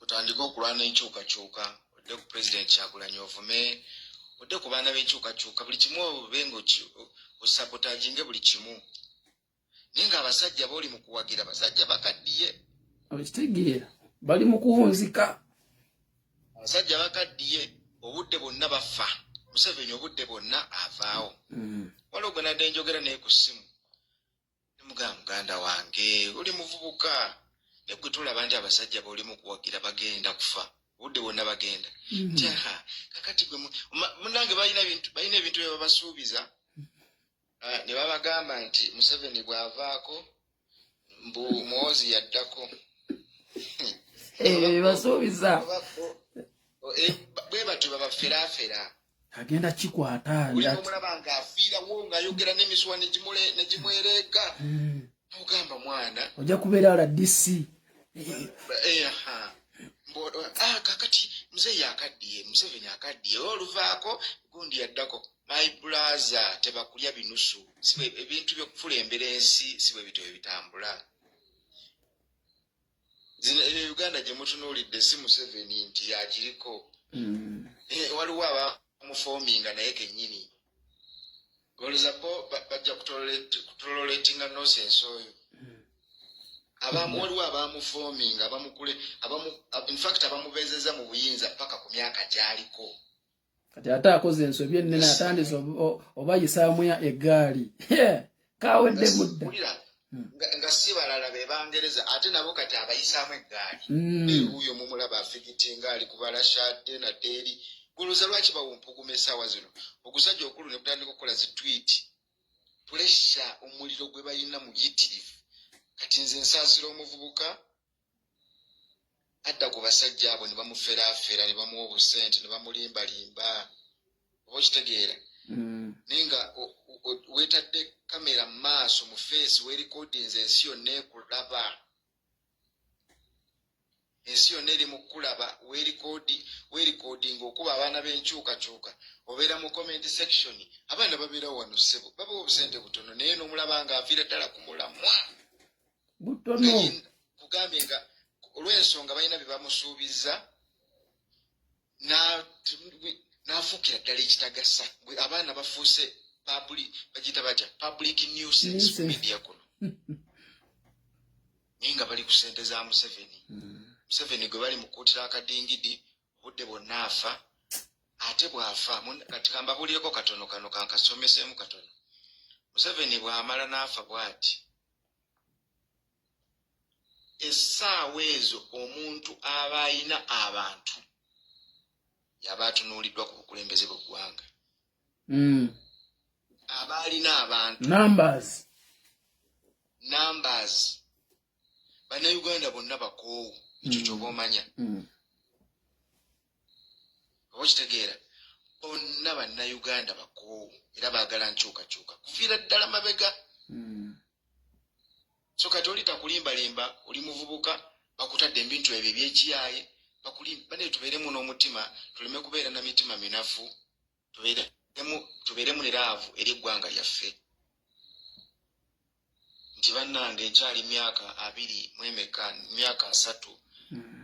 otandike okulwana enkyukakyuka odde ku president Kyagulanyi ovume odde ku baana b'enkyukakyuka buli kimu obe nga osabotaginge buli kimu naye nga abasajja booli mu kuwagira abasajja bakaddiye okitegeera bali mu kuwunzika abasajja bakaddiye obudde bonna bafa Museveni obudde bonna avaawo waliwo gwe nadde njogera naye ku ssimu muganda wange oli muvubuka negwe tulaba nti abasajja booli mu kuwagira bagenda kufa obudde bonna bagenda nti kakati gwe munnange balina ebintu bye babasuubiza ne babagamba nti Museveni bw'avaako mbu Muhoozi yaddako basuubiza bwe batyo babaferaafera agenda kikwata omulaba ng'afiirawo ng'ayogera n'emiswa negimwereeka n'ogamba mwana ojja kubeera RDC kakati muzeeyi akaddiye Museveni akaddiye oluvaako gundi yaddako my brother tebakulya binusu ebintu by'okukulembera ensi si bwe bityo ebitambula Uganda gye mutunuulidde si Museveni nti yagiriko waliwo abamufoominga naye kennyini Goloza bo bajja kutoleratinga nonsense oyo. Abamu waliwo abamu forming abamukule abamu in fact abamubezeza mu buyinza paka ku myaka gyaliko. Kati ate akoze ensobi ennene atandise oba yisaamu eggaali. Kawedde mudda. Nga si balala be Bangereza ate nabo kati abayisaamu eggaali. Uyo mumulaba afikitinga ali kubala shadde na teri. Goloza lwaki bawumpuguma essaawa zino. Okusajja okulu ne kutandika okukola zi tweet. Pressure omuliro gwe bayina muyitirivu. Kati nze nsaasira omuvubuka adda ku basajja abo ne bamuferaafera ne bamuwa obusente ne bamulimbalimba. Oba okitegeera. Ninga wetadde kamera mu maaso mu face weerikodinze ensi yonna ekulaba. Ensi yonna eri mu kulaba weerikodinga okuba abaana b'enkyukakyuka obeera mu comment section abaana babeerawo wano ssebo babawa obusente butono naye n'omulaba nga aviira ddala ku mulamwa. Butono. Kugambye nga olw'ensonga balina bye bamusuubiza n'afuukira ddala ekitagasa. Abaana bafuuse bagita batya public nuisance mu media kuno. Naye nga bali ku ssente za Museveni. Museveni gwe bali mukuutira akadingidi obudde bwonna afa. Ate bw'afa kati kambabulyeko katono kano kankasomeseemu katono. Museveni bw'amala n'afa bw'ati. Essaawa ezo omuntu aba ayina abantu yaba atunuuliddwa ku bukulembeze bw'eggwanga. Aba alina abantu. Numbers. Bannayuganda bonna bakoowu. Ekyo ky'oba omanya. Oba okitegeera. Bonna bannayuganda bakoowu era baagala nkyukakyuka. Kuviira ddala mabega. So kati oli takulimbalimba oli muvubuka bakutadde ebintu ebyo eby'ekiyaaye bakulimba ne tubeeremu n'omutima tuleme kubeera na mitima minafu tubeeremu ne laavu eri eggwanga lyaffe nti bannange nkyali myaka 3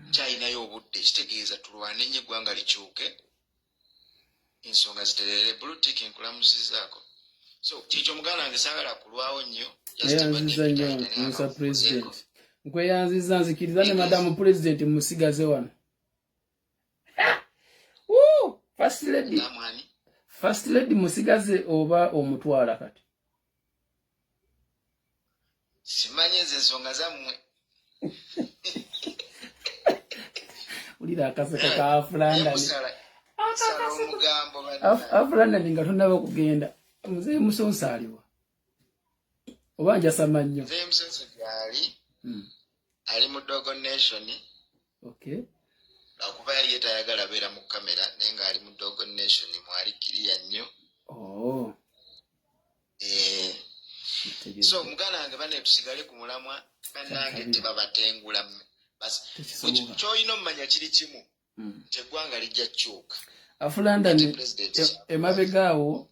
nkyalinayo obudde kitegeeza tulwane nnyo eggwanga likyuke ensonga ziterere bulutiki nkulamusizaako. So kikyo muganda wange saagala kulwawo nnyo. Yanziza nnyo Mr. President. Nkweyanziza nzikiriza ne Madam President musigaze wano. First lady musigaze oba omutwala kati. Simanyi ezo ensonga zammwe. Ulira akaseko ka Afulanda. Afulanda nga tonnaba kugenda. Mzee Musonsa aliwa. Obanja samanyo. Mzee Musonsa gyali. Ali mu Dogo Nation. Okay. Akuba yali yetayagala beera mu kamera naye nga ali mu Dogo Nation mwalikiriya nnyo. Oh. So muganda wange bane tusigale ku mulamwa bannange tebabatengula. Basi ky'olina omumanya kiri kimu. Eggwanga lijja kukyuka. Afulanda ni emabegaawo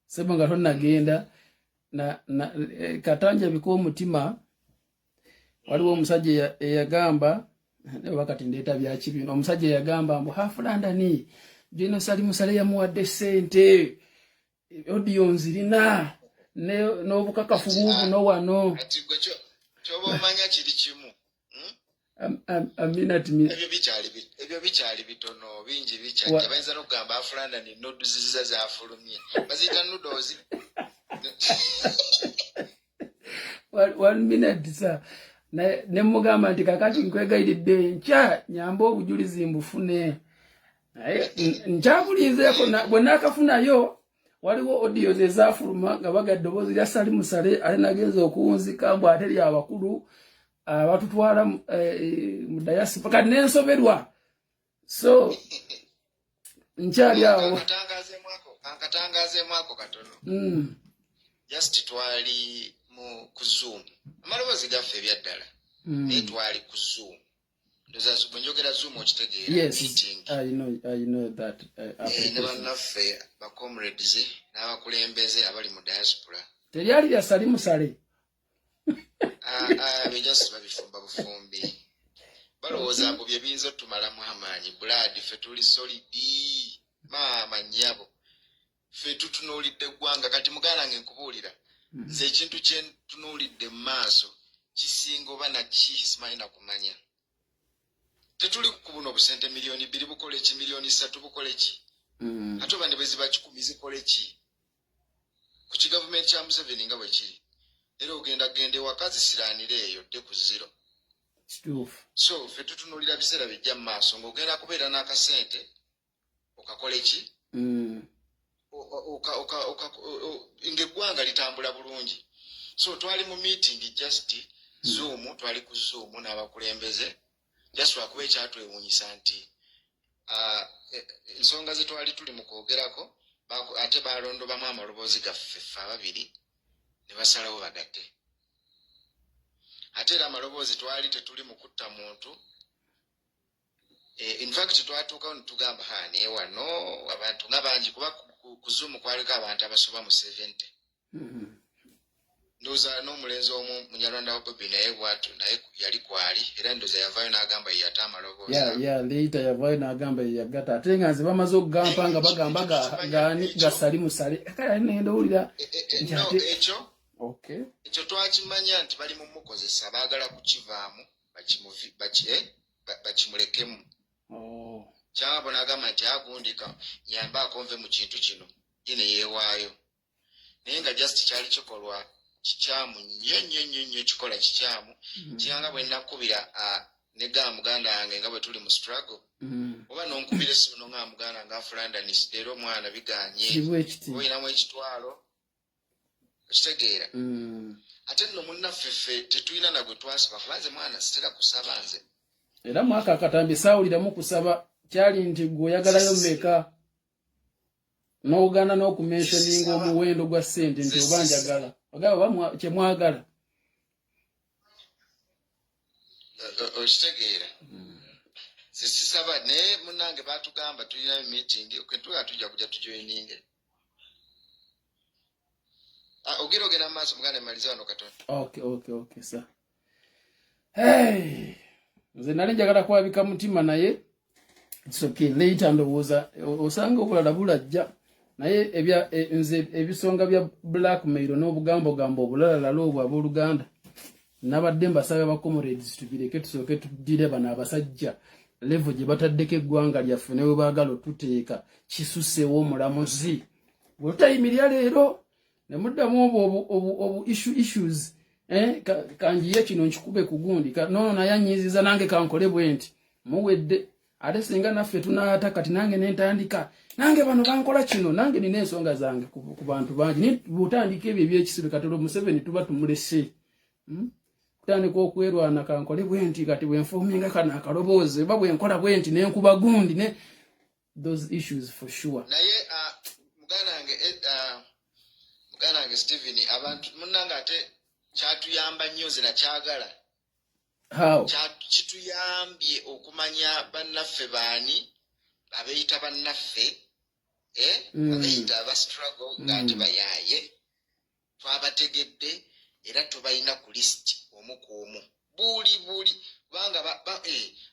sebo nga tonnagenda na katanja biko omutima waliwo omusajja eyagamba wakati ndeeta byakibi omusajja eyagamba mbu Afulanda ni jeno sali musale yamuwadde ssente audio nzirina n'obukakafu buubu no wano ati gwe kyoba omanya kiri kimu. Ebyo bikyali bitono bingi bikyali bayinza n'okugamba Afulanda ni noodles ziza zafulumye baziyita noodles. 1 minute sa ne mugamba nti kakati nkwegayiridde nkya nyamba obujulizi mbufune nkyabulizeeko bwe naakafunayo waliwo audio ezafuluma nga bagadde ddoboozi lya Sali Musale ate nagenza okuwunzika mbw ate lya abakulu abatutwala mu diaspora kati nensoberwa so nkyali awo kankatangazeemu ako katono. Just twali ku Zoom amaloboozi gaffe ebyaddala naye twali ku Zoom ndoza bwenjogera Zoom okitegeera. Yes, I know that. Ne bannaffe bacomrades n'abakulembeze abali mu diaspora teryali lya Sali Musale. Bijasi babifumba bufumbi balowooza mbu bye biyinza otumalamu amaanyi buladi ffe tuli solidi maama nnyabo ffe ffe tutunuulidde eggwanga kati muganda wange nkubuulira nze ekintu kye ntunuulidde mu maaso kisinga oba naki simanyi na kumanya tetuli ku buno obusente miliyoni 2 bukole ki miliyoni 3 bukole ki ate oba ne bwe ziba 10 zikole ki ku kigavumenti kya Museveni nga bwe kiri era ogenda gende wakazi siraanire eyo dde ku zero so ffe tutunuulira biseera bijja mu maaso ng'ogenda kubeera n'akasente okakole ki ng'eggwanga litambula bulungi so twali mu meeting just Zoom twali ku Zoom n'abakulembeze just lwakuba ekyatwewuunyisa nti ensonga ze twali tuli mu kwogerako ate balondobamu amaloboozi gaffe ffe ababiri ne basalawo bagatte ate era amaloboozi twali tetuli mu kutta muntu in fact twatuukawo ne tugamba hani ewano abantu nga bangi kuba ku Zoom kwaliko abantu abasoba mu 70 ndoza n'omulenzi omu munyarwanda wa Bobi naye bwatu naye yali kwali era ndoza yavaayo n'agamba yata amaloboozi later yavaayo n'agamba yagatta ate nga nze bamaze okugampa nga bagamba gasali musale kale nendowulira ekyo twakimanya nti bali mu mukozesa baagala kukivaamu bakimulekemu kyangabo n'agamba nti agundika nyamba akonve mu kintu kino ye ne yeewaayo naye nga just kyali kikolwa kikyamu nnyo kikola kikyamu kiyanga bwe nakubira ne ga muganda wange nga bwe tuli mu struggle oba nonkubira essimu no nga muganda nga afulandanisi leero omwana biganye oyinamu ekitwalo okitegeera ate nno munnaffe ffe tetulina nagwe twasaba kubanze mwana sitera kusaba nze era mwaka akatambi saawuliramu kusaba kyali nti gwe oyagalayo mmeka n'ogana n'okumentioninga omuwendo gwa ssente nti oba njagala ogaba kyemwagala okitegeera sisisaba naye munnange baatugamba tulina meeting kwentuga tujja kujja tujoininge ogira ogenda mu maaso muganda emaliza wano katono okay sa nze nali njagala kwabika mutima naye okay later ndowooza osanga obulala bulajja naye nze ebisonga bya blackmail n'obugambo obulala lalo obwo abooluganda nabadde mbasaba ba comrades tubireke tusooke tudire bano abasajja level gye bataddeko eggwanga lyaffe ne we baagala otuteeka kisusewo omulamuzi bw'otayimirya leero ne muddamu obu issues kanjiye kino nkikube ku gundi nono naye anyiiziza nange kankole bwe nti muwedde ate singa naffe tunaata kati nange nentandika nange bano bankola kino nange nina ensonga zange ku bantu bangi ni butandika ebyo ebyekisibe kati Museveni tuba tumulese kutandika okwerwana kankole bwe nti kati bwenfuuminga kana akaloboozi oba bwenkola bwe nti nenkuba gundi ne those issues for sure naye muganda wange Stephen abantu munnange ate kyatuyamba nnyo nze nakyagala kituyambye okumanya bannaffe baani abeeyita bannaffe abeeyita abastruggle ng'ate bayaaye twabategedde era tubalina ku lisiti omu ku omu buli kubanga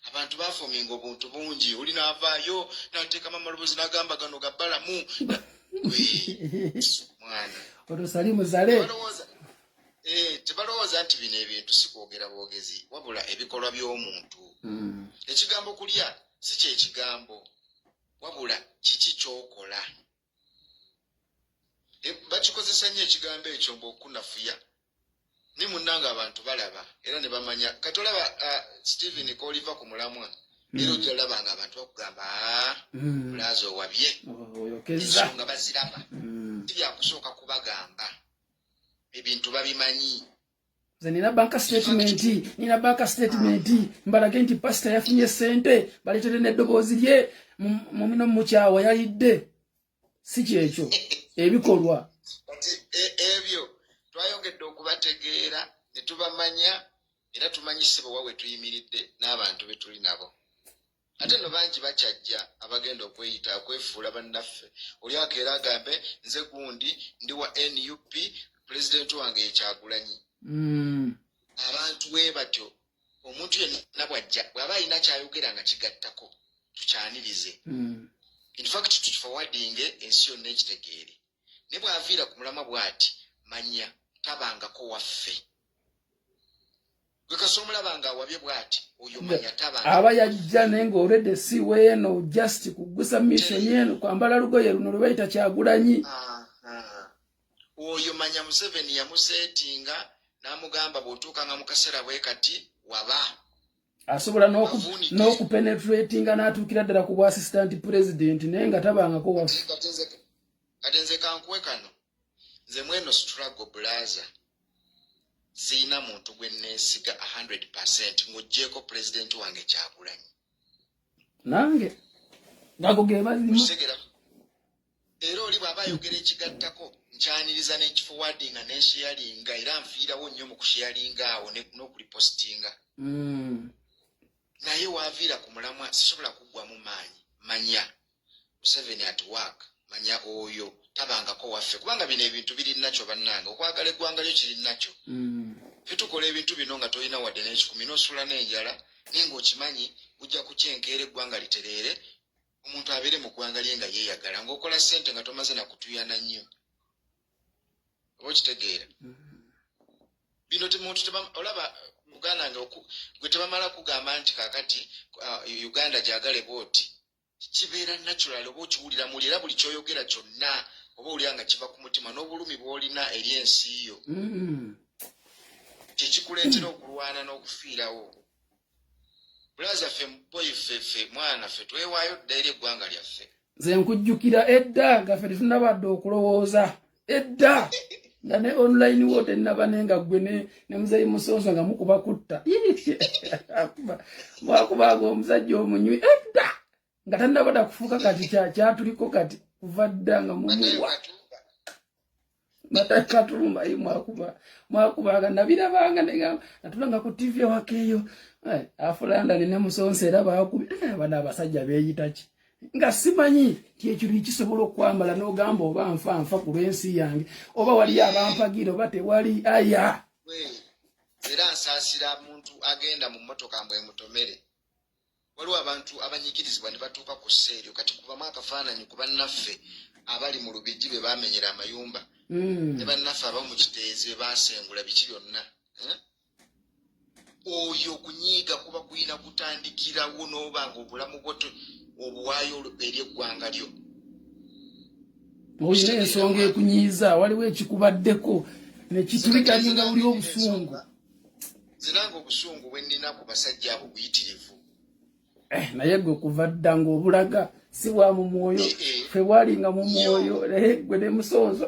abantu bafoominga obuntu bungi oli n'avaayo n'ateekamu amaloboozi n'agamba gano gabbalamu mwana otosali muzale tebalowooza nti bino ebintu si kwogera bwogezi wabula ebikolwa by'omuntu ekigambo kulya si kyekigambo wabula kiki kyokola bakikozesa nnyo ekigambo ekyo ng'okunafuya ni munnanga abantu balaba era ne bamanya kati olaba Stephen k'oliva ku mulamwa era ojja olaba nga abantu bakugamba bulaza owabye ensonga baziraba tibyakusooka kubagamba ebintu babimanyi nze nina banka statement mbalage nti pasita yafunye ssente baleetere n'eddoboozi lye mumino mukyawa yalidde si kyekyo ebikolwa ebyo twayongedde okubategeera ne tubamanya era tumanyise bwe wawe tuyimiridde n'abantu be tuli nabo ate no bangi bakyajja abagenda okweyita okwefuula bannaffe oli akeera agambe nze gundi ndi wa NUP pulezidenti wange Kyagulanyi abantu bwe batyo omuntu yenna bw'ajja bw'aba alina kyayogera nga kigattako tukyanirize in fact tukiforwardinge ensi yonna ekitegeere ne bw'aviira ku mulamwa bw'ati manya tabangako waffe gwe kasomulabanga awabye bw'ati oyo manya tabanga aba yajja naye ng'olwedde si weeno just kugusa mission yeno kwambala lugoye luno lwe bayita Kyagulanyi oyo manya Museveni yamuseetinga n'amugamba bw'otuukanga mu kaseera bwe kati waba asobola n'okupenetratinga n'atuukira ddala ku bwa assistant president naye nga tabangako waffe kati nze kankuwe kano nze mweno struggle blaza siina muntu gwe neesiga 100% ng'oggyeko president wange Kyagulanyi nange gago ge bazimu era oli bw'aba ayogera ekigattako nkyaniriza n'ekiforwardinga n'ensharinga era nfiirawo nnyo mu kusharinga awo n'okulipostinga naye waaviira ku mulamwa sisobola kuggwamu maanyi manya Museveni at work manya oyo tabangako waffe kubanga bino ebintu biri nakyo bannange okwagala eggwanga lyo kiri nakyo ffe tukola ebintu bino nga tolina wadde n'ekikumi n'osula n'enjala naye ng'okimanyi ujja kukyenkeera eggwanga litereere omuntu abeere mu ggwanga lye nga yeeyagala ng'okola ssente nga tomaze nakutuyana nnyo oba okitegeera bino temuntu olaba Uganda gwe tebamala kugamba nti kakati Uganda gyagale booti kibeera natural oba okiwulira muli era buli kyoyogera kyonna oba olya nga kiva ku mutima n'obulumi bw'olina eri ensi yo kyekikuleetera okulwana n'okufiirawo bulaza ffe boyiffe mwana ffe twewaayo dda eri eggwanga lyaffe nze nkujjukira edda nga ffe tetunnabadde okulowooza edda nga ne online wote nabane nga gwe ne Muzeeyi Musonso nga mukuba kutta mwakubaga omusajja omunywi edda nga tannabada kufuuka kati kyatuliko kati kuva dda nga mumuwa matakatumba mwakubaga nabirabanga natulanga ku TV wakeeyo afulanda ne Musonso era bakubi bana abasajja beeyitaki nga simanyi ti ekiru kisobola okwambala n'ogamba oba nfa ku lw'ensi yange oba wali abampagira oba tewali aya era nsaasira muntu agenda mu mmotoka mbwe mutomere waliwo abantu abanyigirizibwa ne batuuka ku sseeryo kati kubamu akafaananyi ku bannaffe abali mu lubijji be baamenyera amayumba ne bannaffe abamu mu kiteezi be baasengula biki byonna oyo okunyiiga kuba kulina kutandikirawo n'obanga obulamu bwoto obuwaayo eri eggwanga lyo olina ensonga ekunyiiza waliwo ekikubaddeko nekituligalinga buli obusungu zinanga obusungu bwe nnina ku basajja abo buyitirivu naye gwe kuva dda ng'obulaga si bwa mu mwoyo ffe bwalinga mu mwoyo naye gwe ne Musonso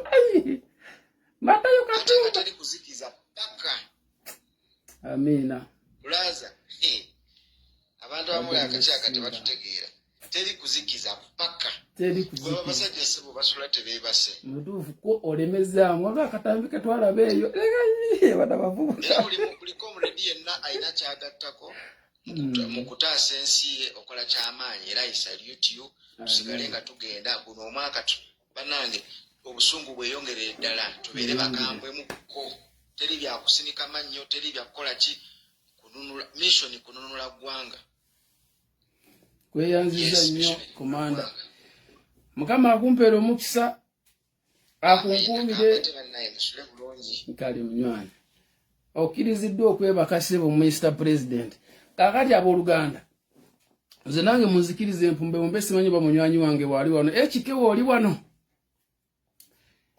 matayo katumba tali kuzikiza paka amina bulaza abantu abamuli akakyaka tebatutegeera teri kuzikiza paka abasajja sebo basula tebeebase mutuufu ko olemezaamu waba akatambi ke twalaba eyo bana bavubuka buliko omuledi yenna alina kyagattako mu kutaasa ensi ye okola kyamaanyi era isalute you tusigale nga tugenda guno omwaka bannange obusungu bweyongerera ddala tubeere bakambwemuko teri byakusinika mannyo teri byakukola ki kununula mission kununula ggwanga kweyanziza nnyo komanda mukama akumpeera omukisa akunkuumire kali munywanyi okkiriziddwa okwebaka ssebo Mr. President kakati abooluganda nze nange munzikirize empumbe simanyi ba munywanyi wange bwali wano ekike wooli wano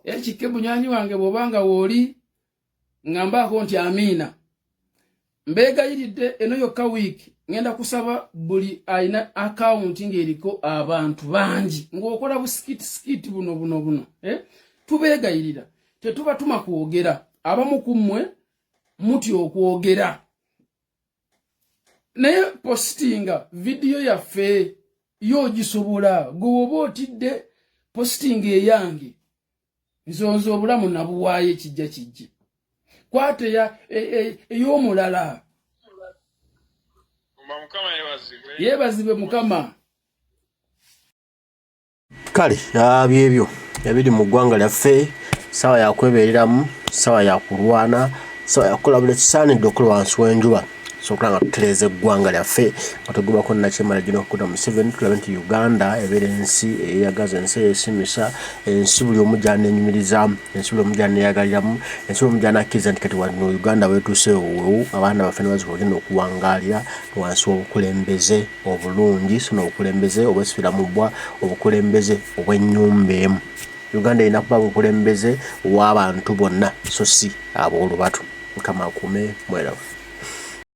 ekike munywanyi wange bw'obanga wooli ngambaako nti amiina mbeegayiridde eno yokka wiiki ngenda kusaba buli alina akawunti ng'eriko abantu bangi ng'okola busikiti buno tubeegayirira tetuba tuma kwogera abamu ku mmwe mutya okwogera naye postinga vidiyo yaffe y'ogisobola gwe oba otidde postinga eyange nzonza obulamu nabuwaayo ekijja kwate ey'omulala yeebazibwe mukama kale byebyo ebiri mu ggwanga lyaffe sawa yakwebereramu sawa yakulwana sawa yakukola buli kisaanidde okukola wansi w'enjuba so kulanga tutereze eggwanga lyaffe nga tugubako nakimala gino okukuta mu 7 tulabe nti Uganda ebeera ensi eyagaza ensi esimisa ensi buli omu gy'anenyumiriza ensi buli omu gy'aneyagaliramu ensi buli omu gy'anakkiriza nti kati wano Uganda weetuuse weewu abaana baffe ne bazibu bagenda okuwangaalira wansi w'obukulembeze obulungi so n'obukulembeze obwesibiramubbwa obukulembeze obw'ennyumba emu. Uganda erina kuba bukulembeze w'abantu bonna so si ab'olubatu. Mukama akuume mwerafu.